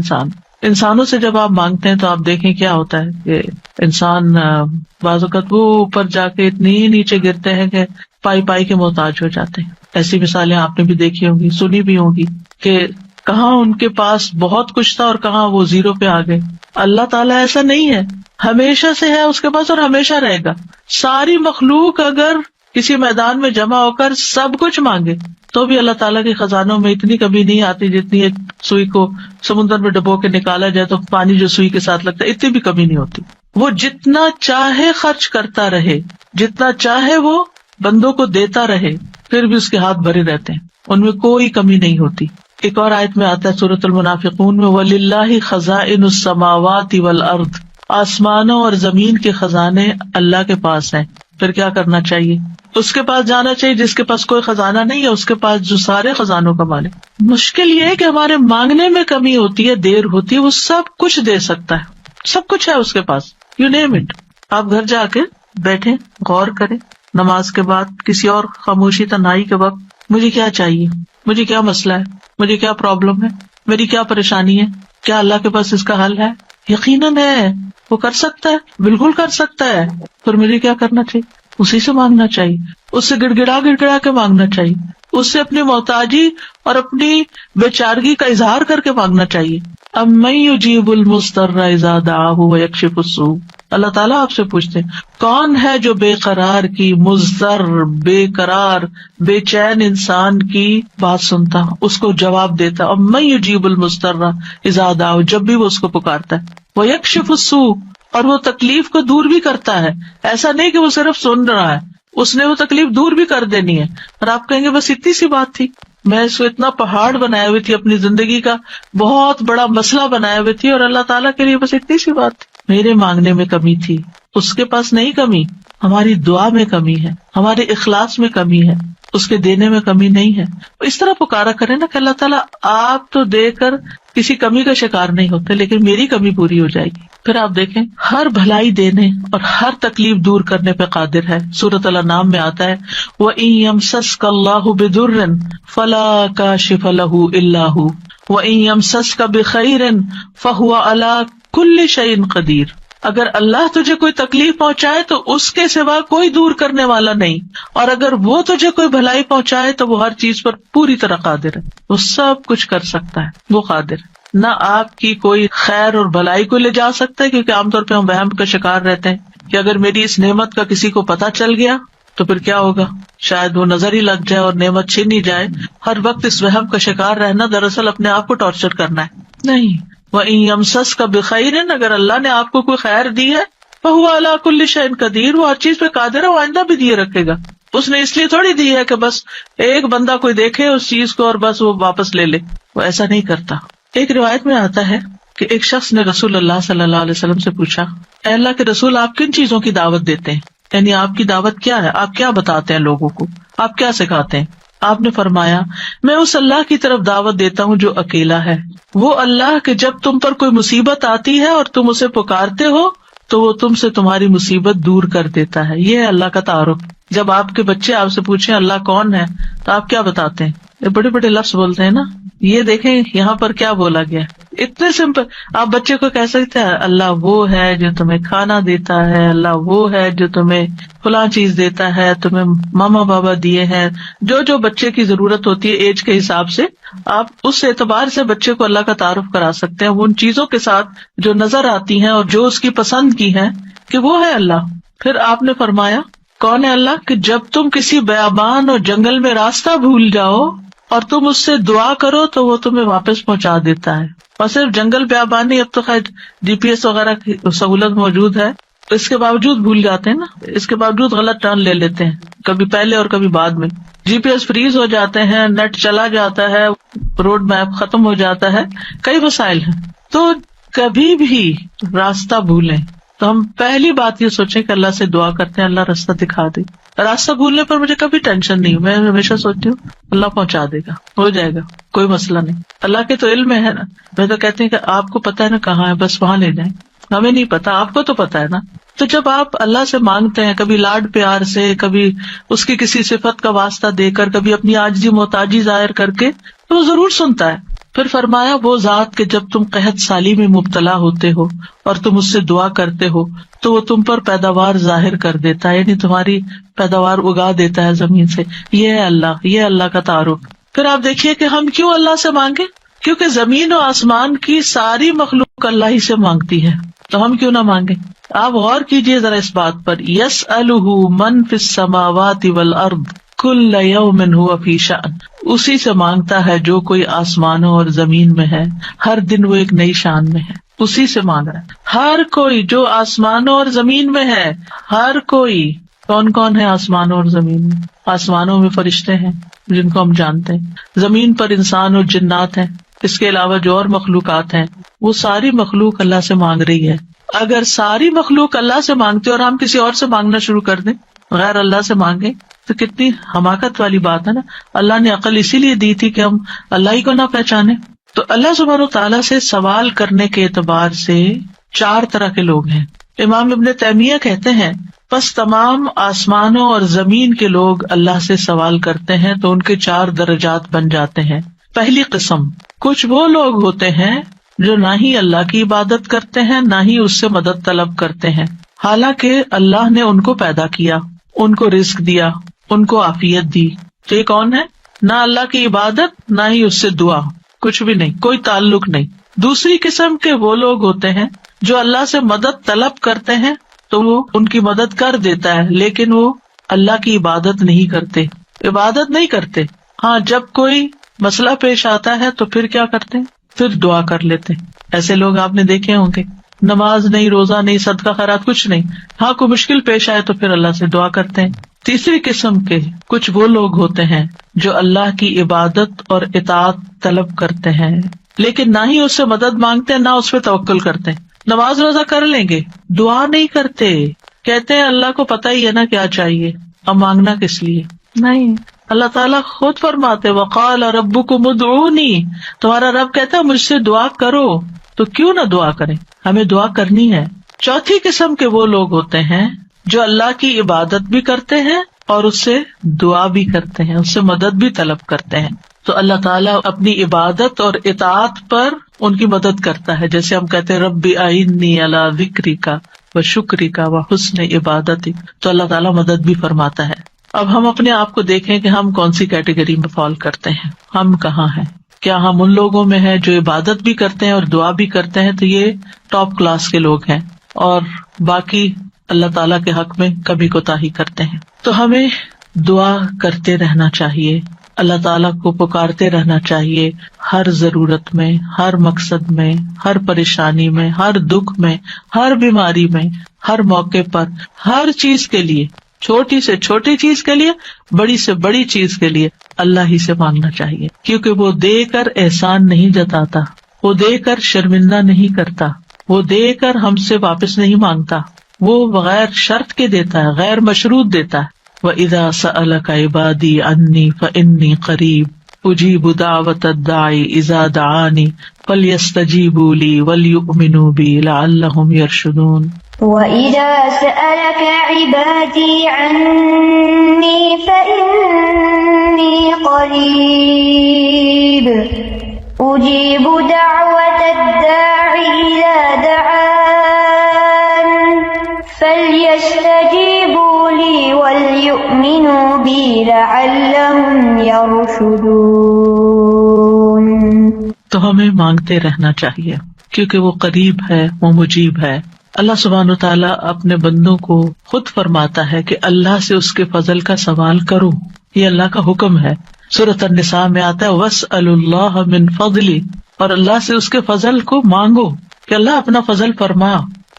انسانوں سے جب آپ مانگتے ہیں تو آپ دیکھیں کیا ہوتا ہے کہ انسان بعض اوقات وہ اوپر جا کے اتنی نیچے گرتے ہیں کہ پائی پائی کے محتاج ہو جاتے ہیں. ایسی مثالیں آپ نے بھی دیکھی ہوں گی، سنی بھی ہوں گی کہ کہاں ان کے پاس بہت کچھ تھا اور کہاں وہ زیرو پہ آ گئے. اللہ تعالیٰ ایسا نہیں ہے، ہمیشہ سے ہے اس کے پاس اور ہمیشہ رہے گا. ساری مخلوق اگر کسی میدان میں جمع ہو کر سب کچھ مانگے تو بھی اللہ تعالیٰ کے خزانوں میں اتنی کمی نہیں آتی جتنی ایک سوئی کو سمندر میں ڈبو کے نکالا جائے تو پانی جو سوئی کے ساتھ لگتا ہے اتنی بھی کمی نہیں ہوتی. وہ جتنا چاہے خرچ کرتا رہے، جتنا چاہے وہ بندوں کو دیتا رہے، پھر بھی اس کے ہاتھ بھرے رہتے ہیں، ان میں کوئی کمی نہیں ہوتی. ایک اور آیت میں آتا ہے سورۃ المنافقون میں، وَلِلَّهِ خَزَائِنُ السَّمَاوَاتِ وَالْأَرْضِ، آسمانوں اور زمین کے خزانے اللہ کے پاس ہیں. پھر کیا کرنا چاہیے؟ اس کے پاس جانا چاہیے جس کے پاس کوئی خزانہ نہیں ہے، اس کے پاس جو سارے خزانوں کا مالک. مشکل یہ ہے کہ ہمارے مانگنے میں کمی ہوتی ہے، دیر ہوتی ہے. وہ سب کچھ دے سکتا ہے، سب کچھ ہے اس کے پاس، یو نیم اٹ. آپ گھر جا کے بیٹھیں، غور کریں، نماز کے بعد کسی اور خاموشی تنہائی کے وقت مجھے کیا چاہیے، مجھے کیا مسئلہ ہے، مجھے کیا پرابلم ہے، میری کیا پریشانی ہے، کیا اللہ کے پاس اس کا حل ہے؟ یقیناً ہے، وہ کر سکتا ہے، بالکل کر سکتا ہے. پھر مجھے کیا کرنا چاہیے؟ اسی سے مانگنا چاہیے، اس سے گڑ گڑا کے مانگنا چاہیے، اس سے اپنی محتاجی اور اپنی بیچارگی کا اظہار کر کے مانگنا چاہیے. امن یجیب المضطر اذا دعاہ ویکشف السوء، اللہ تعالیٰ آپ سے پوچھتے ہیں کون ہے جو بے قرار کی، مضطر، بے قرار، بے چین انسان کی بات سنتا، اس کو جواب دیتا. امن یجیب المضطر اذا دعاہ، جب بھی وہ اس کو پکارتا ہے، ویکشف السوء، اور وہ تکلیف کو دور بھی کرتا ہے. ایسا نہیں کہ وہ صرف سن رہا ہے، اس نے وہ تکلیف دور بھی کر دینی ہے. اور آپ کہیں گے بس اتنی سی بات تھی، میں اس کو اتنا پہاڑ بنائے ہوئی تھی، اپنی زندگی کا بہت بڑا مسئلہ بنائے ہوئے تھی، اور اللہ تعالیٰ کے لیے بس اتنی سی بات تھی. میرے مانگنے میں کمی تھی، اس کے پاس نہیں کمی. ہماری دعا میں کمی ہے، ہمارے اخلاص میں کمی ہے، اس کے دینے میں کمی نہیں ہے. اس طرح پکارا کرے نا کہ اللہ تعالیٰ آپ تو دے کر کسی کمی کا شکار نہیں ہوتے، لیکن میری کمی پوری ہو جائے گی. پھر آپ دیکھیں ہر بھلائی دینے اور ہر تکلیف دور کرنے پہ قادر ہے. سورۃ الانعام میں آتا ہے وَإِن يَمْسَسْكَ اللَّهُ بِضُرٍّ فَلَا كَاشِفَ لَهُ إِلَّا هُوَ وَإِن يَمْسَسْكَ بِخَيْرٍ فَهُوَ عَلَى كُلِّ شَيْءٍ قَدِيرٌ، اگر اللہ تجھے کوئی تکلیف پہنچائے تو اس کے سوا کوئی دور کرنے والا نہیں، اور اگر وہ تجھے کوئی بھلائی پہنچائے تو وہ ہر چیز پر پوری طرح قادر ہے. وہ سب کچھ کر سکتا ہے، وہ قادر ہے. نہ آپ کی کوئی خیر اور بھلائی کو لے جا سکتا ہے، کیونکہ عام طور پہ ہم وہم کا شکار رہتے ہیں کہ اگر میری اس نعمت کا کسی کو پتہ چل گیا تو پھر کیا ہوگا، شاید وہ نظر ہی لگ جائے اور نعمت چھین ہی جائے. ہر وقت اس وہم کا شکار رہنا دراصل اپنے آپ کو ٹارچر کرنا ہے. نہیں، وَإِن يَمْسَسْكَ بِخَيْرٍ، اگر اللہ نے آپ کو کوئی خیر دی ہے، فَهُوَ عَلَى كُلِّ شَيْءٍ قَدِيرٌ، وہ ہر چیز پہ قادر ہے، وہ آئندہ بھی دیے رکھے گا. اس نے اس لیے تھوڑی دی ہے کہ بس ایک بندہ کوئی دیکھے اس چیز کو اور بس وہ واپس لے لے، وہ ایسا نہیں کرتا. ایک روایت میں آتا ہے کہ ایک شخص نے رسول اللہ صلی اللہ علیہ وسلم سے پوچھا، اے اللہ کے رسول، آپ کن چیزوں کی دعوت دیتے ہیں؟ یعنی آپ کی دعوت کیا ہے، آپ کیا بتاتے ہیں لوگوں کو، آپ کیا سکھاتے ہیں؟ آپ نے فرمایا میں اس اللہ کی طرف دعوت دیتا ہوں جو اکیلا ہے، وہ اللہ کہ جب تم پر کوئی مصیبت آتی ہے اور تم اسے پکارتے ہو تو وہ تم سے تمہاری مصیبت دور کر دیتا ہے. یہ ہے اللہ کا تعارف. جب آپ کے بچے آپ سے پوچھیں اللہ کون ہے تو آپ کیا بتاتے ہیں؟ یہ بڑے بڑے لفظ بولتے ہیں نا. یہ دیکھیں یہاں پر کیا بولا گیا، اتنے سمپل. آپ بچے کو کہہ سکتے ہیں اللہ وہ ہے جو تمہیں کھانا دیتا ہے، اللہ وہ ہے جو تمہیں فلاں چیز دیتا ہے، تمہیں ماما بابا دیے ہیں. جو جو بچے کی ضرورت ہوتی ہے ایج کے حساب سے آپ اس اعتبار سے بچے کو اللہ کا تعارف کرا سکتے ہیں، وہ ان چیزوں کے ساتھ جو نظر آتی ہیں اور جو اس کی پسند کی ہیں کہ وہ ہے اللہ. پھر آپ نے فرمایا کون ہے اللہ کہ جب تم کسی بیابان اور جنگل میں راستہ بھول جاؤ اور تم اس سے دعا کرو تو وہ تمہیں واپس پہنچا دیتا ہے. اور صرف جنگل بیابان نہیں، اب تو خیر GPS وغیرہ کی سہولت موجود ہے، اس کے باوجود بھول جاتے ہیں نا، اس کے باوجود غلط ٹرن لے لیتے ہیں، کبھی پہلے اور کبھی بعد میں. GPS فریز ہو جاتے ہیں، نیٹ چلا جاتا ہے، روڈ میپ ختم ہو جاتا ہے، کئی مسائل ہیں. تو کبھی بھی راستہ بھولیں تو ہم پہلی بات یہ سوچیں کہ اللہ سے دعا کرتے ہیں اللہ راستہ دکھا دے. راستہ بھولنے پر مجھے کبھی ٹینشن نہیں، میں ہمیشہ سوچتی ہوں اللہ پہنچا دے گا، ہو جائے گا، کوئی مسئلہ نہیں. اللہ کے تو علم ہے نا. میں تو کہتی ہوں کہ آپ کو پتا ہے نا کہاں ہے، بس وہاں لے جائیں. ہمیں نہیں پتا، آپ کو تو پتا ہے نا. تو جب آپ اللہ سے مانگتے ہیں کبھی لاڈ پیار سے، کبھی اس کی کسی صفت کا واسطہ دے کر، کبھی اپنی عاجزی محتاجی ظاہر کر کے، تو وہ ضرور سنتا ہے. پھر فرمایا وہ ذات کہ جب تم قحط سالی میں مبتلا ہوتے ہو اور تم اس سے دعا کرتے ہو تو وہ تم پر پیداوار ظاہر کر دیتا ہے، یعنی تمہاری پیداوار اگا دیتا ہے زمین سے. یہ ہے اللہ، یہ اللہ کا تعارف. پھر آپ دیکھیے کہ ہم کیوں اللہ سے مانگے، کیونکہ زمین و آسمان کی ساری مخلوق اللہ ہی سے مانگتی ہے، تو ہم کیوں نہ مانگے. آپ غور کیجئے ذرا اس بات پر، یسألہ من فی السماوات والارض کل یوم ھو فی شأن. اسی سے مانگتا ہے جو کوئی آسمانوں اور زمین میں ہے، ہر دن وہ ایک نئی شان میں ہے. اسی سے مانگ رہا ہے ہر کوئی جو آسمانوں اور زمین میں ہے، ہر کوئی. کون کون ہے آسمانوں اور زمین میں؟ آسمانوں میں فرشتے ہیں جن کو ہم جانتے ہیں، زمین پر انسان اور جنات ہیں، اس کے علاوہ جو اور مخلوقات ہیں، وہ ساری مخلوق اللہ سے مانگ رہی ہے. اگر ساری مخلوق اللہ سے مانگتے اور ہم کسی اور سے مانگنا شروع کر دیں، غیر اللہ سے مانگیں، تو کتنی حماقت والی بات ہے نا. اللہ نے عقل اسی لیے دی تھی کہ ہم اللہ ہی کو نہ پہچانے. تو اللہ سبحانہ وتعالیٰ سے سوال کرنے کے اعتبار سے 4 طرح کے لوگ ہیں. امام ابن تیمیہ کہتے ہیں پس تمام آسمانوں اور زمین کے لوگ اللہ سے سوال کرتے ہیں تو ان کے 4 درجات بن جاتے ہیں. پہلی قسم، کچھ وہ لوگ ہوتے ہیں جو نہ ہی اللہ کی عبادت کرتے ہیں نہ ہی اس سے مدد طلب کرتے ہیں، حالانکہ اللہ نے ان کو پیدا کیا، ان کو رزق دیا، ان کو عافیت دی. تو یہ کون ہے؟ نہ اللہ کی عبادت نہ ہی اس سے دعا، کچھ بھی نہیں، کوئی تعلق نہیں. دوسری قسم کے وہ لوگ ہوتے ہیں جو اللہ سے مدد طلب کرتے ہیں تو وہ ان کی مدد کر دیتا ہے، لیکن وہ اللہ کی عبادت نہیں کرتے، عبادت نہیں کرتے. ہاں جب کوئی مسئلہ پیش آتا ہے تو پھر کیا کرتے ہیں؟ پھر دعا کر لیتے. ایسے لوگ آپ نے دیکھے ہوں گے، نماز نہیں، روزہ نہیں، صدقہ خیرات کچھ نہیں، ہاں کوئی مشکل پیش آئے تو پھر اللہ سے دعا کرتے ہیں. تیسری قسم کے کچھ وہ لوگ ہوتے ہیں جو اللہ کی عبادت اور اطاعت طلب کرتے ہیں لیکن نہ ہی اس سے مدد مانگتے ہیں نہ اس پہ توکل کرتے ہیں. نماز روزہ کر لیں گے، دعا نہیں کرتے، کہتے ہیں اللہ کو پتہ ہی ہے نا کیا چاہیے، اب مانگنا کس لیے. نہیں، اللہ تعالیٰ خود فرماتے وقال ربکم ادعونی، تمہارا رب کہتا ہے مجھ سے دعا کرو، تو کیوں نہ دعا کریں، ہمیں دعا کرنی ہے. چوتھی قسم کے وہ لوگ ہوتے ہیں جو اللہ کی عبادت بھی کرتے ہیں اور اس سے دعا بھی کرتے ہیں، اس سے مدد بھی طلب کرتے ہیں. تو اللہ تعالیٰ اپنی عبادت اور اطاعت پر ان کی مدد کرتا ہے. جیسے ہم کہتے ہیں رب اعنی علی ذکرک و شکرک و حسن عبادتک، تو اللہ تعالیٰ مدد بھی فرماتا ہے. اب ہم اپنے آپ کو دیکھیں کہ ہم کون سی کیٹیگری میں فال کرتے ہیں، ہم کہاں ہیں. کیا ہم ان لوگوں میں ہیں جو عبادت بھی کرتے ہیں اور دعا بھی کرتے ہیں، تو یہ ٹاپ کلاس کے لوگ ہیں، اور باقی اللہ تعالیٰ کے حق میں کبھی کوتاہی کرتے ہیں. تو ہمیں دعا کرتے رہنا چاہیے، اللہ تعالیٰ کو پکارتے رہنا چاہیے، ہر ضرورت میں، ہر مقصد میں، ہر پریشانی میں، ہر دکھ میں، ہر بیماری میں، ہر موقع پر، ہر چیز کے لیے، چھوٹی سے چھوٹی چیز کے لیے، بڑی سے بڑی چیز کے لیے اللہ ہی سے مانگنا چاہیے. کیونکہ وہ دے کر احسان نہیں جتاتا، وہ دے کر شرمندہ نہیں کرتا، وہ دے کر ہم سے واپس نہیں مانگتا، وہ بغیر شرط کے دیتا ہے، غیر مشروط دیتا ہے. وَإِذَا سَأَلَكَ عِبَادِي عَنِّي فَإِنِّي قَرِيبٌ أُجِيبُ دَعْوَةَ الدَّاعِ إِذَا دَعَانِ فَلْيَسْتَجِيبُوا لِي وَلْيُؤْمِنُوا بِي لَعَلَّهُمْ يَرْشُدُونَ. وَإِذَا سَأَلَكَ عِبَادِي عَنِّي فَإِنِّي قَرِيبٌ أُجِيبُ دَعْوَةَ الدَّاعِ إِذَا دَعَانِ فَلْيَسْتَجِيبُوا لِي وَلْيُؤْمِنُوا بِي لَعَلَّهُمْ يَرْشُدُونَ. تو ہمیں مانگتے رہنا چاہیے کیونکہ وہ قریب ہے، وہ مجیب ہے. اللہ سبحانہ وتعالیٰ اپنے بندوں کو خود فرماتا ہے کہ اللہ سے اس کے فضل کا سوال کرو، یہ اللہ کا حکم ہے. سورۃ النساء میں آتا ہے وَاسْأَلُوا اللَّهَ مِن فَضْلِهِ، اور اللہ سے اس کے فضل کو مانگو کہ اللہ اپنا فضل فرما.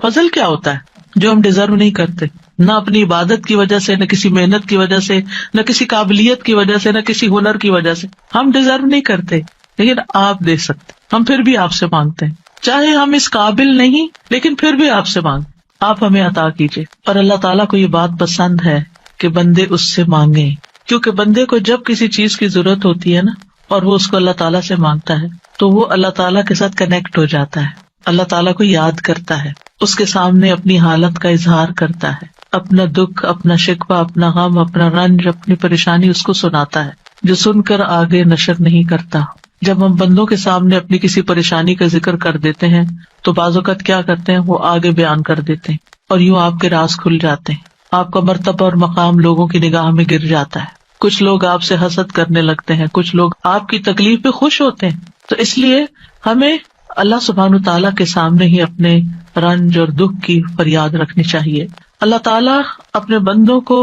فضل کیا ہوتا ہے؟ جو ہم ڈیزرو نہیں کرتے، نہ اپنی عبادت کی وجہ سے، نہ کسی محنت کی وجہ سے، نہ کسی قابلیت کی وجہ سے، نہ کسی ہنر کی وجہ سے. ہم ڈیزرو نہیں کرتے لیکن آپ دے سکتے. ہم پھر بھی آپ سے مانگتے ہیں، چاہے ہم اس قابل نہیں لیکن پھر بھی آپ سے مانگ، آپ ہمیں عطا کیجیے. اور اللہ تعالیٰ کو یہ بات پسند ہے کہ بندے اس سے مانگیں، کیونکہ بندے کو جب کسی چیز کی ضرورت ہوتی ہے نا اور وہ اس کو اللہ تعالیٰ سے مانگتا ہے تو وہ اللہ تعالیٰ کے ساتھ کنیکٹ ہو جاتا ہے، اللہ تعالیٰ کو یاد کرتا ہے، اس کے سامنے اپنی حالت کا اظہار کرتا ہے، اپنا دکھ، اپنا شکوہ، اپنا غم، اپنا رنج، اپنی پریشانی اس کو سناتا ہے، جو سن کر آگے نشر نہیں کرتا. جب ہم بندوں کے سامنے اپنی کسی پریشانی کا ذکر کر دیتے ہیں تو بعض اوقات کیا کرتے ہیں، وہ آگے بیان کر دیتے ہیں اور یوں آپ کے راز کھل جاتے ہیں، آپ کا مرتبہ اور مقام لوگوں کی نگاہ میں گر جاتا ہے. کچھ لوگ آپ سے حسد کرنے لگتے ہیں، کچھ لوگ آپ کی تکلیف پہ خوش ہوتے ہیں. تو اس لیے ہمیں اللہ سبحانہ تعالیٰ کے سامنے ہی اپنے رنج اور دکھ کی فریاد رکھنی چاہیے. اللہ تعالیٰ اپنے بندوں کو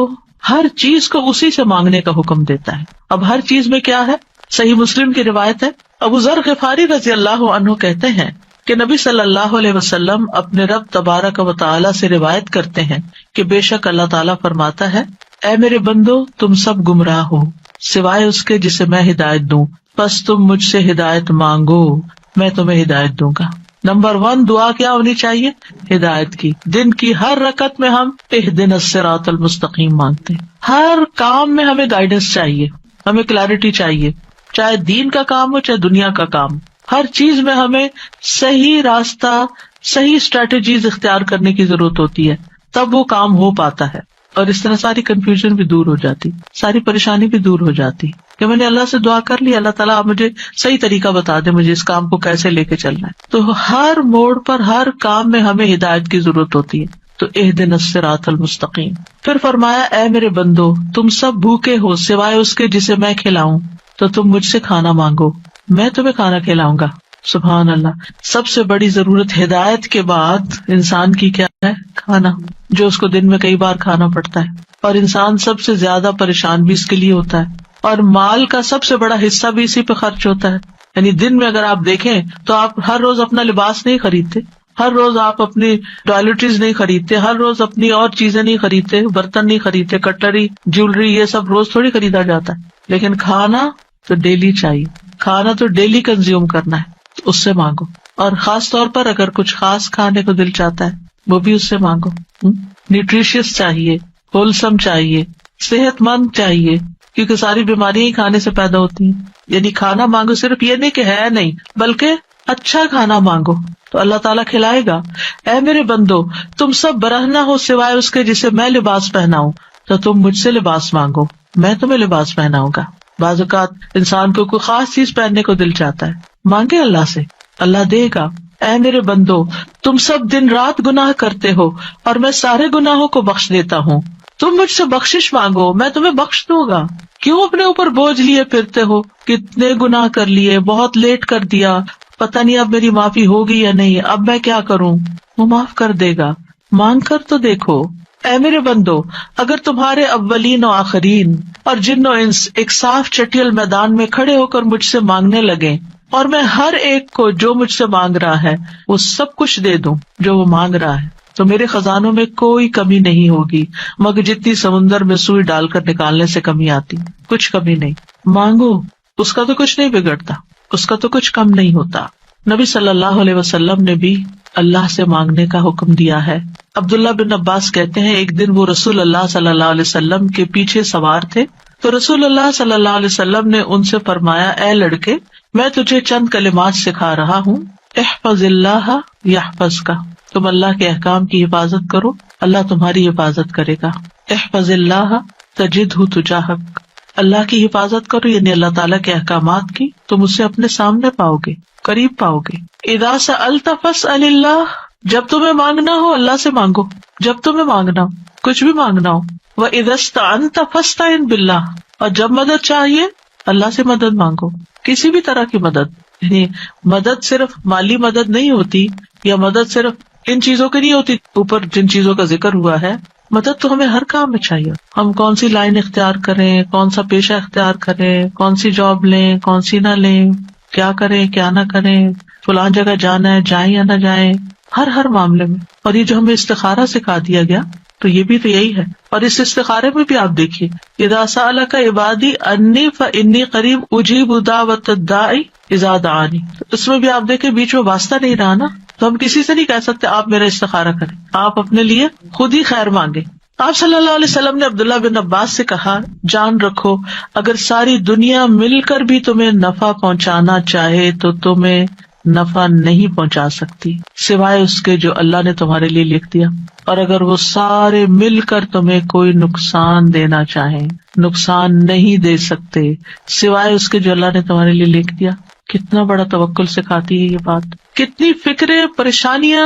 ہر چیز کو اسی سے مانگنے کا حکم دیتا ہے. اب ہر چیز میں کیا ہے؟ صحیح مسلم کی روایت ہے، ابو ذر غفاری رضی اللہ عنہ کہتے ہیں کہ نبی صلی اللہ علیہ وسلم اپنے رب تبارک و تعالیٰ سے روایت کرتے ہیں کہ بے شک اللہ تعالیٰ فرماتا ہے، اے میرے بندو تم سب گمراہ ہو سوائے اس کے جسے میں ہدایت دوں، پس تم مجھ سے ہدایت مانگو میں تمہیں ہدایت دوں گا. نمبر 1 دعا کیا ہونی چاہیے؟ ہدایت کی. دن کی ہر رکعت میں ہم اہدنا الصراط المستقیم مانگتے ہیں. ہر کام میں ہمیں گائیڈنس چاہیے، ہمیں کلیرٹی چاہیے، چاہے دین کا کام ہو چاہے دنیا کا کام. ہر چیز میں ہمیں صحیح راستہ، صحیح اسٹریٹجیز اختیار کرنے کی ضرورت ہوتی ہے، تب وہ کام ہو پاتا ہے. اور اس طرح ساری کنفیوژن بھی دور ہو جاتی، ساری پریشانی بھی دور ہو جاتی کہ میں نے اللہ سے دعا کر لی، اللہ تعالیٰ آپ مجھے صحیح طریقہ بتا دے، مجھے اس کام کو کیسے لے کے چلنا ہے. تو ہر موڑ پر، ہر کام میں ہمیں ہدایت کی ضرورت ہوتی ہے. تو اہدنا الصراط المستقیم. پھر فرمایا، اے میرے بندو تم سب بھوکے ہو سوائے اس کے جسے میں کھلاؤں، تو تم مجھ سے کھانا مانگو میں تمہیں کھانا کھلاؤں گا. سبحان اللہ. سب سے بڑی ضرورت ہدایت کے بعد انسان کی کیا ہے؟ کھانا، جو اس کو دن میں کئی بار کھانا پڑتا ہے. اور انسان سب سے زیادہ پریشان بھی اس کے لیے ہوتا ہے، اور مال کا سب سے بڑا حصہ بھی اسی پہ خرچ ہوتا ہے. یعنی دن میں اگر آپ دیکھیں تو آپ ہر روز اپنا لباس نہیں خریدتے، ہر روز آپ اپنی ٹوائلٹریز نہیں خریدتے، ہر روز اپنی اور چیزیں نہیں خریدتے، برتن نہیں خریدتے، کٹلری، جیولری، یہ سب روز تھوڑی خریدا جاتا ہے. لیکن کھانا تو ڈیلی چاہیے، کھانا تو ڈیلی کنزیوم کرنا ہے، اس سے مانگو. اور خاص طور پر اگر کچھ خاص کھانے کو دل چاہتا ہے وہ بھی اس سے مانگو. نیوٹریشیس چاہیے، ہولسم چاہیے، صحت مند چاہیے، کیونکہ ساری بیماریاں ہی کھانے سے پیدا ہوتی ہیں. یعنی کھانا مانگو، صرف یہ نہیں کہ ہے نہیں، بلکہ اچھا کھانا مانگو تو اللہ تعالیٰ کھلائے گا. اے میرے بندو تم سب برہنہ ہو سوائے اس کے جسے میں لباس پہناؤں، تو تم مجھ سے لباس مانگو میں تمہیں لباس پہناؤں گا. بعض اوقات انسان کو کوئی خاص چیز پہننے کو دل چاہتا ہے، مانگے اللہ سے، اللہ دے گا. اے میرے بندو تم سب دن رات گناہ کرتے ہو اور میں سارے گناہوں کو بخش دیتا ہوں، تم مجھ سے بخشش مانگو میں تمہیں بخش دوں گا. کیوں اپنے اوپر بوجھ لیے پھرتے ہو؟ کتنے گناہ کر لیے، بہت لیٹ کر دیا، پتہ نہیں اب میری معافی ہوگی یا نہیں، اب میں کیا کروں؟ وہ معاف کر دے گا، مانگ کر تو دیکھو. اے میرے بندو اگر تمہارے اولین و آخرین اور جن و انس ایک صاف چٹیل میدان میں کھڑے ہو کر مجھ سے مانگنے لگے اور میں ہر ایک کو جو مجھ سے مانگ رہا ہے وہ سب کچھ دے دوں جو وہ مانگ رہا ہے، تو میرے خزانوں میں کوئی کمی نہیں ہوگی مگر جتنی سمندر میں سوئی ڈال کر نکالنے سے کمی آتی، کچھ کمی نہیں. مانگو، اس کا تو کچھ نہیں بگڑتا، اس کا تو کچھ کم نہیں ہوتا. نبی صلی اللہ علیہ وسلم نے بھی اللہ سے مانگنے کا حکم دیا ہے۔ عبداللہ بن عباس کہتے ہیں ایک دن وہ رسول اللہ صلی اللہ علیہ وسلم کے پیچھے سوار تھے تو رسول اللہ صلی اللہ علیہ وسلم نے ان سے فرمایا، اے لڑکے، میں تجھے چند کلمات سکھا رہا ہوں، احفظ اللہ یحفظک، تم اللہ کے احکام کی حفاظت کرو، اللہ تمہاری حفاظت کرے گا۔ احفظ اللہ تجدہ تجاہک، اللہ کی حفاظت کرو یعنی اللہ تعالیٰ کے احکامات کی، تم اسے اپنے سامنے پاؤ گے، قریب پاؤ گے۔ اذا سألت فاسأل اللہ، جب تمہیں مانگنا ہو اللہ سے مانگو، جب تمہیں مانگنا ہو، کچھ بھی مانگنا ہو۔ وَإِذَا اسْتَعَنْتَ فَاسْتَعِنْ بِاللَّهِ، اور جب مدد چاہیے اللہ سے مدد مانگو، کسی بھی طرح کی مدد، یعنی مدد صرف مالی مدد نہیں ہوتی، یا مدد صرف ان چیزوں کی نہیں ہوتی اوپر جن چیزوں کا ذکر ہوا ہے، مدد تو ہمیں ہر کام میں چاہیے۔ ہم کون سی لائن اختیار کریں، کون سا پیشہ اختیار کریں، کون سی جاب لیں، کون سی نہ لیں، کیا کریں کیا نہ کریں، فلاں جگہ جانا ہے جائیں یا نہ جائیں، ہر معاملے میں۔ اور یہ جو ہمیں استخارہ سکھا دیا گیا تو یہ بھی تو یہی ہے۔ اور اس استخارے میں بھی آپ دیکھیے، اذا سألک عبادی انی فانی قریب اجیب دعوت الداعی اذا دعانی، اس میں بھی آپ دیکھیں بیچ میں واسطہ نہیں رہا نا، تو ہم کسی سے نہیں کہہ سکتے آپ میرا استخارہ کریں، آپ اپنے لیے خود ہی خیر مانگے۔ آپ صلی اللہ علیہ وسلم نے عبداللہ بن عباس سے کہا، جان رکھو اگر ساری دنیا مل کر بھی تمہیں نفع پہنچانا چاہے تو تمہیں نفع نہیں پہنچا سکتی سوائے اس کے جو اللہ نے تمہارے لیے لکھ دیا، اور اگر وہ سارے مل کر تمہیں کوئی نقصان دینا چاہیں نقصان نہیں دے سکتے سوائے اس کے جو اللہ نے تمہارے لیے لکھ دیا۔ کتنا بڑا توکل سکھاتی ہے یہ بات، کتنی فکریں پریشانیاں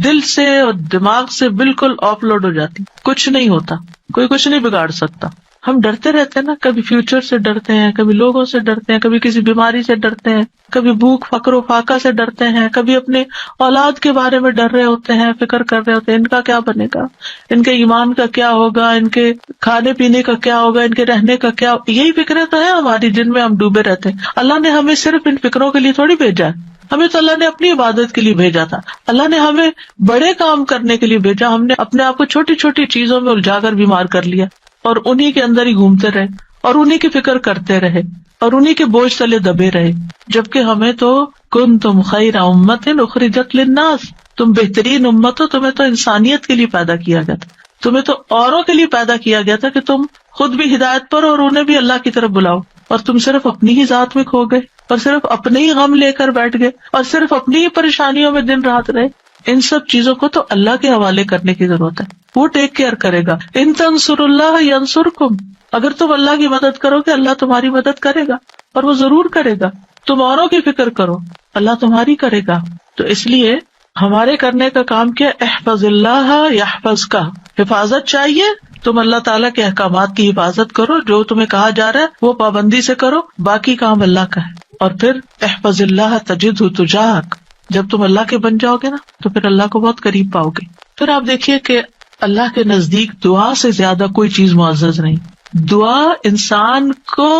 دل سے اور دماغ سے بالکل آف لوڈ ہو جاتی، کچھ نہیں ہوتا، کوئی کچھ نہیں بگاڑ سکتا۔ ہم ڈرتے رہتے ہیں نا، کبھی فیوچر سے ڈرتے ہیں، کبھی لوگوں سے ڈرتے ہیں، کبھی کسی بیماری سے ڈرتے ہیں، کبھی بھوک فقر و فاقہ سے ڈرتے ہیں، کبھی اپنے اولاد کے بارے میں ڈر رہے ہوتے ہیں، فکر کر رہے ہوتے ہیں ان کا کیا بنے گا، ان کے ایمان کا کیا ہوگا، ان کے کھانے پینے کا کیا ہوگا، ان کے رہنے کا کیا، یہی فکریں تو ہیں ہماری جن میں ہم ڈوبے رہتے ہیں۔ اللہ نے ہمیں صرف ان فکروں کے لیے تھوڑی بھیجا ہے، ہمیں تو اللہ نے اپنی عبادت کے لیے بھیجا تھا، اللہ نے ہمیں بڑے کام کرنے کے لیے بھیجا، ہم نے اپنے آپ کو چھوٹی چھوٹی چیزوں میں الجھا کر بیمار کر لیا اور انہی کے اندر ہی گھومتے رہے اور انہی کی فکر کرتے رہے اور انہی کے بوجھ تلے دبے رہے، جبکہ ہمیں تو کنتم خیر امت اخرجت للناس، تم بہترین امت ہو، تمہیں تو انسانیت کے لیے پیدا کیا گیا تھا، تمہیں تو اوروں کے لیے پیدا کیا گیا تھا کہ تم خود بھی ہدایت پر اور انہیں بھی اللہ کی طرف بلاؤ، اور تم صرف اپنی ہی ذات میں کھو گئے اور صرف اپنے ہی غم لے کر بیٹھ گئے اور صرف اپنی ہی پریشانیوں میں دن رات رہے۔ ان سب چیزوں کو تو اللہ کے حوالے کرنے کی ضرورت ہے، وہ ٹیک کیئر کرے گا۔ ان تنصروا اللہ ینصرکم، اگر تم اللہ کی مدد کرو گے اللہ تمہاری مدد کرے گا، اور وہ ضرور کرے گا۔ تم اوروں کی فکر کرو اللہ تمہاری کرے گا۔ تو اس لیے ہمارے کرنے کا کام کیا، احفظ اللہ یحفظک، حفاظت چاہیے، تم اللہ تعالیٰ کے احکامات کی حفاظت کرو، جو تمہیں کہا جا رہا ہے وہ پابندی سے کرو، باقی کام اللہ کا ہے۔ اور پھر احفظ اللہ تجدہ تجاہک، جب تم اللہ کے بن جاؤ گے نا تو پھر اللہ کو بہت قریب پاؤ گے۔ پھر آپ دیکھیے کہ اللہ کے نزدیک دعا سے زیادہ کوئی چیز معزز نہیں۔ دعا انسان کو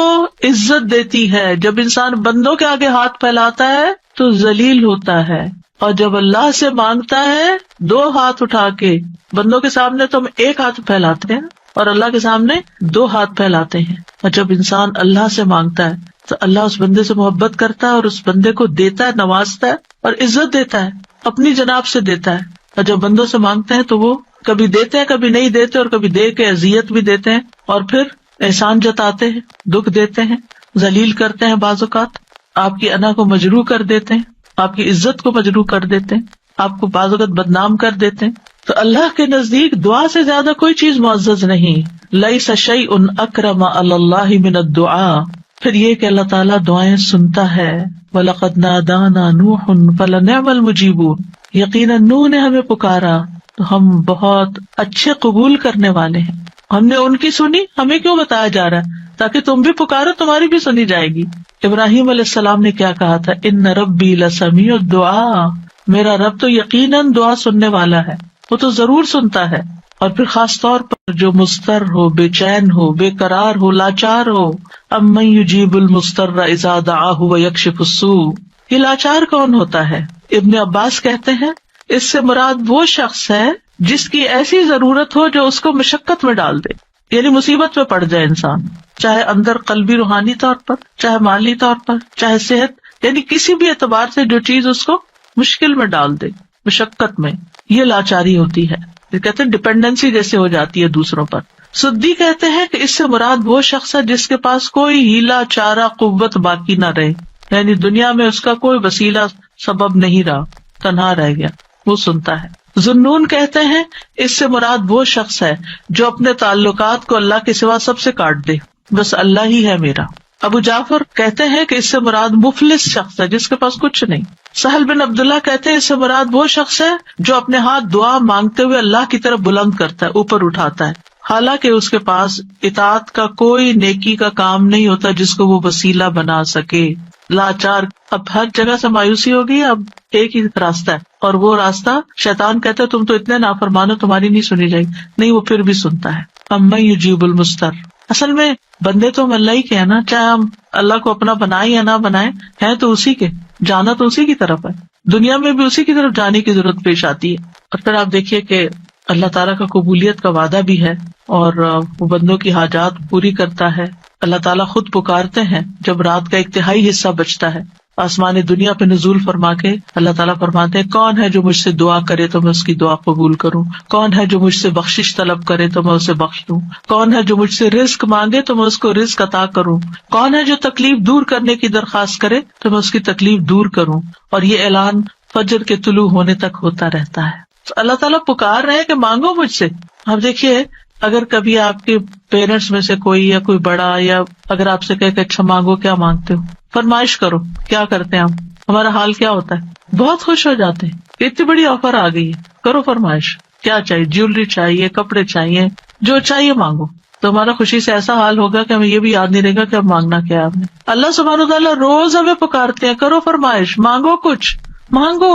عزت دیتی ہے، جب انسان بندوں کے آگے ہاتھ پھیلاتا ہے تو ذلیل ہوتا ہے، اور جب اللہ سے مانگتا ہے دو ہاتھ اٹھا کے، بندوں کے سامنے تو ہم ایک ہاتھ پھیلاتے ہیں اور اللہ کے سامنے دو ہاتھ پھیلاتے ہیں، اور جب انسان اللہ سے مانگتا ہے تو اللہ اس بندے سے محبت کرتا ہے اور اس بندے کو دیتا ہے، نوازتا ہے اور عزت دیتا ہے، اپنی جناب سے دیتا ہے۔ اور جب بندوں سے مانگتے ہیں تو وہ کبھی دیتے ہیں کبھی نہیں دیتے، اور کبھی دے کے اذیت بھی دیتے ہیں، اور پھر احسان جتاتے ہیں، دکھ دیتے ہیں، ذلیل کرتے ہیں، بعض اوقات آپ کی انا کو مجروح کر دیتے ہیں، آپ کی عزت کو مجروح کر دیتے ہیں، آپ کو بعض اوقات بدنام کر دیتے ہیں۔ تو اللہ کے نزدیک دعا سے زیادہ کوئی چیز معزز نہیں۔ لیس شیء اکرم علی اللہ من الدعاء، پھر یہ کہ اللہ تعالیٰ دعائیں سنتا ہے۔ وَلَقَدْ نَادَانَا نُوحٌ فَلَنِعْمَ الْمُجِيبُونَ، یقیناً نوح نے ہمیں پکارا تو ہم بہت اچھے قبول کرنے والے ہیں۔ ہم نے ان کی سنی، ہمیں کیوں بتایا جا رہا ہے؟ تاکہ تم بھی پکارو، تمہاری بھی سنی جائے گی۔ ابراہیم علیہ السلام نے کیا کہا تھا، ان ربی لسمیع الدعاء، میرا رب تو یقیناً دعا سننے والا ہے، وہ تو ضرور سنتا ہے۔ اور پھر خاص طور پر جو مضطر ہو، بے چین ہو، بے قرار ہو، لاچار ہو، امن یجیب المضطر اذا دعاہ ویکشف السوء، یہ لاچار کون ہوتا ہے؟ ابن عباس کہتے ہیں اس سے مراد وہ شخص ہے جس کی ایسی ضرورت ہو جو اس کو مشقت میں ڈال دے، یعنی مصیبت میں پڑ جائے انسان، چاہے اندر قلبی روحانی طور پر، چاہے مالی طور پر، چاہے صحت، یعنی کسی بھی اعتبار سے جو چیز اس کو مشکل میں ڈال دے۔ مشقت میں، یہ لاچاری ہوتی ہے، یہ کہتے ہیں ڈپینڈنسی جیسے ہو جاتی ہے دوسروں پر. سدی کہتے ہیں کہ اس سے مراد وہ شخص ہے جس کے پاس کوئی ہیلا چارہ قوت باقی نہ رہے، یعنی دنیا میں اس کا کوئی وسیلہ سبب نہیں رہا، تنہا رہ گیا، وہ سنتا ہے. ذنون کہتے ہیں اس سے مراد وہ شخص ہے جو اپنے تعلقات کو اللہ کے سوا سب سے کاٹ دے، بس اللہ ہی ہے میرا. ابو جعفر کہتے ہیں کہ اس سے مراد مفلس شخص ہے جس کے پاس کچھ نہیں. سہل بن عبداللہ کہتے ہیں اس سے مراد وہ شخص ہے جو اپنے ہاتھ دعا مانگتے ہوئے اللہ کی طرف بلند کرتا ہے، اوپر اٹھاتا ہے، حالانکہ اس کے پاس اطاعت کا کوئی نیکی کا کام نہیں ہوتا جس کو وہ وسیلہ بنا سکے. لاچار. اب ہر جگہ سے مایوسی ہوگی، اب ایک ہی راستہ ہے، اور وہ راستہ شیطان کہتا ہے تم تو اتنے نافرمان ہو، تمہاری نہیں سنی جائے گی. نہیں، وہ پھر بھی سنتا ہے. اما یجیب المضطر. اصل میں بندے تو ہم اللہ ہی کے ہیں نا، چاہے ہم اللہ کو اپنا بنائیں یا نہ بنائیں، ہیں تو اسی کے، جانا تو اسی کی طرف ہے، دنیا میں بھی اسی کی طرف جانے کی ضرورت پیش آتی ہے. اور پھر آپ دیکھیے کہ اللہ تعالیٰ کا قبولیت کا وعدہ بھی ہے، اور وہ بندوں کی حاجات پوری کرتا ہے. اللہ تعالیٰ خود پکارتے ہیں جب رات کا ایک تہائی حصہ بچتا ہے، آسمان دنیا پہ نزول فرما کے اللہ تعالیٰ فرماتے ہیں کون ہے جو مجھ سے دعا کرے تو میں اس کی دعا قبول کروں، کون ہے جو مجھ سے بخشش طلب کرے تو میں اسے بخش دوں، کون ہے جو مجھ سے رزق مانگے تو میں اس کو رزق عطا کروں، کون ہے جو تکلیف دور کرنے کی درخواست کرے تو میں اس کی تکلیف دور کروں. اور یہ اعلان فجر کے طلوع ہونے تک ہوتا رہتا ہے. تو اللہ تعالیٰ پکار رہے ہیں کہ مانگو مجھ سے. اب دیکھیے اگر کبھی آپ کے پیرنٹس میں سے کوئی یا کوئی بڑا یا اگر آپ سے کہے کہ اچھا مانگو، کیا مانگتے ہو، فرمائش کرو، کیا کرتے ہیں ہم، ہمارا حال کیا ہوتا ہے؟ بہت خوش ہو جاتے ہیں، اتنی بڑی آفر آ گئی ہے، کرو فرمائش، کیا چاہیے، جیولری چاہیے، کپڑے چاہیے، جو چاہیے مانگو. تو ہمارا خوشی سے ایسا حال ہوگا کہ ہمیں یہ بھی یاد نہیں رہے گا کہ اب مانگنا کیا ہے آپ نے. اللہ سبحانہ وتعالیٰ روز ہمیں پکارتے ہیں کرو فرمائش، مانگو، کچھ مانگو،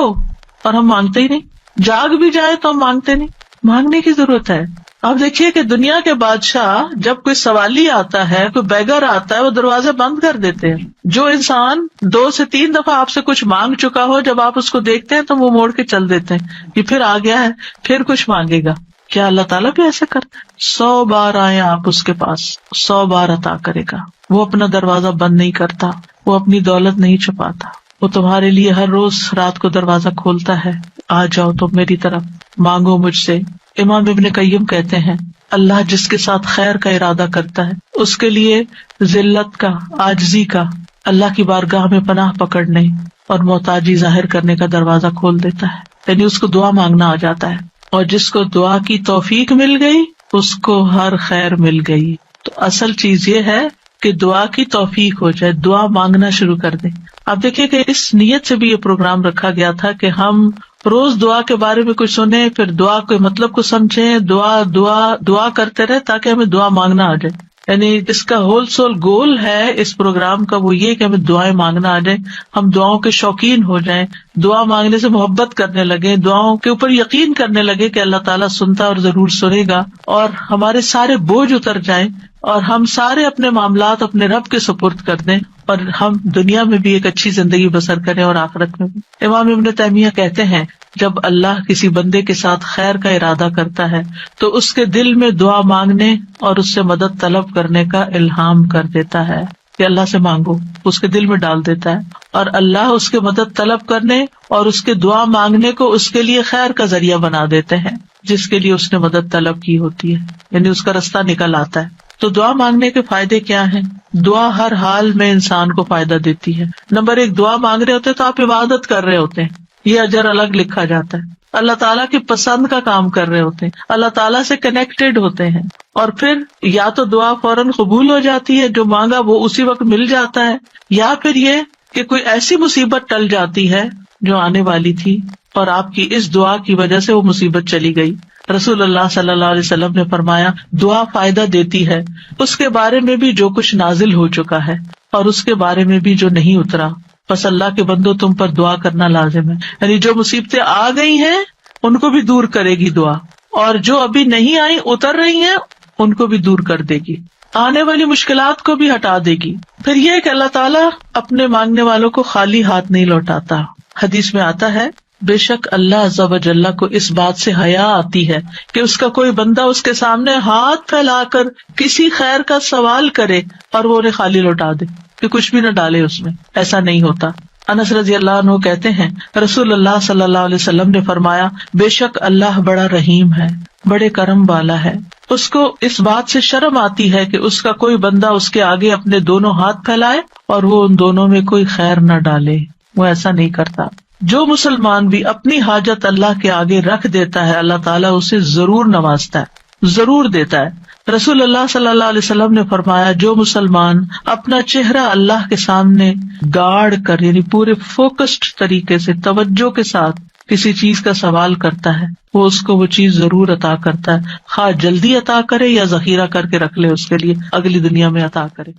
اور ہم مانگتے ہی نہیں. جاگ بھی جائے تو ہم مانگتے نہیں. مانگنے کی ضرورت ہے. آپ دیکھیے کہ دنیا کے بادشاہ جب کوئی سوالی آتا ہے، کوئی بیگر آتا ہے، وہ دروازے بند کر دیتے ہیں. جو انسان 2 سے 3 دفعہ آپ سے کچھ مانگ چکا ہو، جب آپ اس کو دیکھتے ہیں تو وہ موڑ کے چل دیتے ہیں، یہ پھر آ گیا ہے، پھر کچھ مانگے گا. کیا اللہ تعالیٰ بھی ایسا کرتا ہے؟ 100 بار آئے آپ اس کے پاس، 100 بار عطا کرے گا. وہ اپنا دروازہ بند نہیں کرتا، وہ اپنی دولت نہیں چھپاتا، وہ تمہارے لیے ہر روز رات کو دروازہ کھولتا ہے. آ جاؤ تم میری طرف، مانگو مجھ سے. امام ابن قیم کہتے ہیں اللہ جس کے ساتھ خیر کا ارادہ کرتا ہے اس کے لیے ذلت کا، عاجزی کا، اللہ کی بارگاہ میں پناہ پکڑنے اور محتاجی ظاہر کرنے کا دروازہ کھول دیتا ہے. یعنی اس کو دعا مانگنا آ جاتا ہے، اور جس کو دعا کی توفیق مل گئی اس کو ہر خیر مل گئی. تو اصل چیز یہ ہے کہ دعا کی توفیق ہو جائے، دعا مانگنا شروع کر دیں. آپ دیکھیں کہ اس نیت سے بھی یہ پروگرام رکھا گیا تھا کہ ہم روز دعا کے بارے میں کچھ سنیں، پھر دعا کے مطلب کو سمجھیں، دعا کرتے رہے تاکہ ہمیں دعا مانگنا آ جائے. یعنی اس کا ہول سول گول ہے اس پروگرام کا، وہ یہ کہ ہمیں دعائیں مانگنا آ جائے، ہم دعاؤں کے شوقین ہو جائیں، دعا مانگنے سے محبت کرنے لگے، دعاؤں کے اوپر یقین کرنے لگے کہ اللہ تعالیٰ سنتا اور ضرور سنے گا، اور ہمارے سارے بوجھ اتر جائیں اور ہم سارے اپنے معاملات اپنے رب کے سپرد کر دیں، اور ہم دنیا میں بھی ایک اچھی زندگی بسر کریں اور آخرت میں بھی. امام ابن تیمیہ کہتے ہیں جب اللہ کسی بندے کے ساتھ خیر کا ارادہ کرتا ہے تو اس کے دل میں دعا مانگنے اور اس سے مدد طلب کرنے کا الہام کر دیتا ہے کہ اللہ سے مانگو، اس کے دل میں ڈال دیتا ہے، اور اللہ اس کے مدد طلب کرنے اور اس کے دعا مانگنے کو اس کے لیے خیر کا ذریعہ بنا دیتے ہیں جس کے لیے اس نے مدد طلب کی ہوتی ہے، یعنی اس کا رستہ نکل آتا ہے. تو دعا مانگنے کے فائدے کیا ہیں؟ دعا ہر حال میں انسان کو فائدہ دیتی ہے. نمبر 1، دعا مانگ رہے ہوتے تو آپ عبادت کر رہے ہوتے ہیں، یہ اجر الگ لکھا جاتا ہے. اللہ تعالیٰ کی پسند کا کام کر رہے ہوتے ہیں، اللہ تعالیٰ سے کنیکٹڈ ہوتے ہیں، اور پھر یا تو دعا فوراً قبول ہو جاتی ہے، جو مانگا وہ اسی وقت مل جاتا ہے، یا پھر یہ کہ کوئی ایسی مصیبت ٹل جاتی ہے جو آنے والی تھی اور آپ کی اس دعا کی وجہ سے وہ مصیبت چلی گئی. رسول اللہ صلی اللہ علیہ وسلم نے فرمایا دعا فائدہ دیتی ہے اس کے بارے میں بھی جو کچھ نازل ہو چکا ہے اور اس کے بارے میں بھی جو نہیں اترا. بس اللہ کے بندو تم پر دعا کرنا لازم ہے، یعنی جو مصیبتیں آ گئی ہیں ان کو بھی دور کرے گی دعا، اور جو ابھی نہیں آئی اتر رہی ہیں ان کو بھی دور کر دے گی، آنے والی مشکلات کو بھی ہٹا دے گی. پھر یہ کہ اللہ تعالیٰ اپنے مانگنے والوں کو خالی ہاتھ نہیں لوٹاتا. حدیث میں آتا ہے بے شک اللہ عز و جل کو اس بات سے حیا آتی ہے کہ اس کا کوئی بندہ اس کے سامنے ہاتھ پھیلا کر کسی خیر کا سوال کرے اور وہ انہیں خالی لوٹا دے، کہ کچھ بھی نہ ڈالے اس میں. ایسا نہیں ہوتا. انس رضی اللہ عنہ کہتے ہیں رسول اللہ صلی اللہ علیہ وسلم نے فرمایا بے شک اللہ بڑا رحیم ہے، بڑے کرم والا ہے، اس کو اس بات سے شرم آتی ہے کہ اس کا کوئی بندہ اس کے آگے اپنے دونوں ہاتھ پھیلائے اور وہ ان دونوں میں کوئی خیر نہ ڈالے، وہ ایسا نہیں کرتا۔ جو مسلمان بھی اپنی حاجت اللہ کے آگے رکھ دیتا ہے اللہ تعالیٰ اسے ضرور نوازتا ہے، ضرور دیتا ہے۔ رسول اللہ صلی اللہ علیہ وسلم نے فرمایا جو مسلمان اپنا چہرہ اللہ کے سامنے گاڑ کر یعنی پورے فوکسڈ طریقے سے توجہ کے ساتھ کسی چیز کا سوال کرتا ہے وہ اس کو وہ چیز ضرور عطا کرتا ہے، خواہ جلدی عطا کرے یا ذخیرہ کر کے رکھ لے اس کے لیے اگلی دنیا میں عطا کرے۔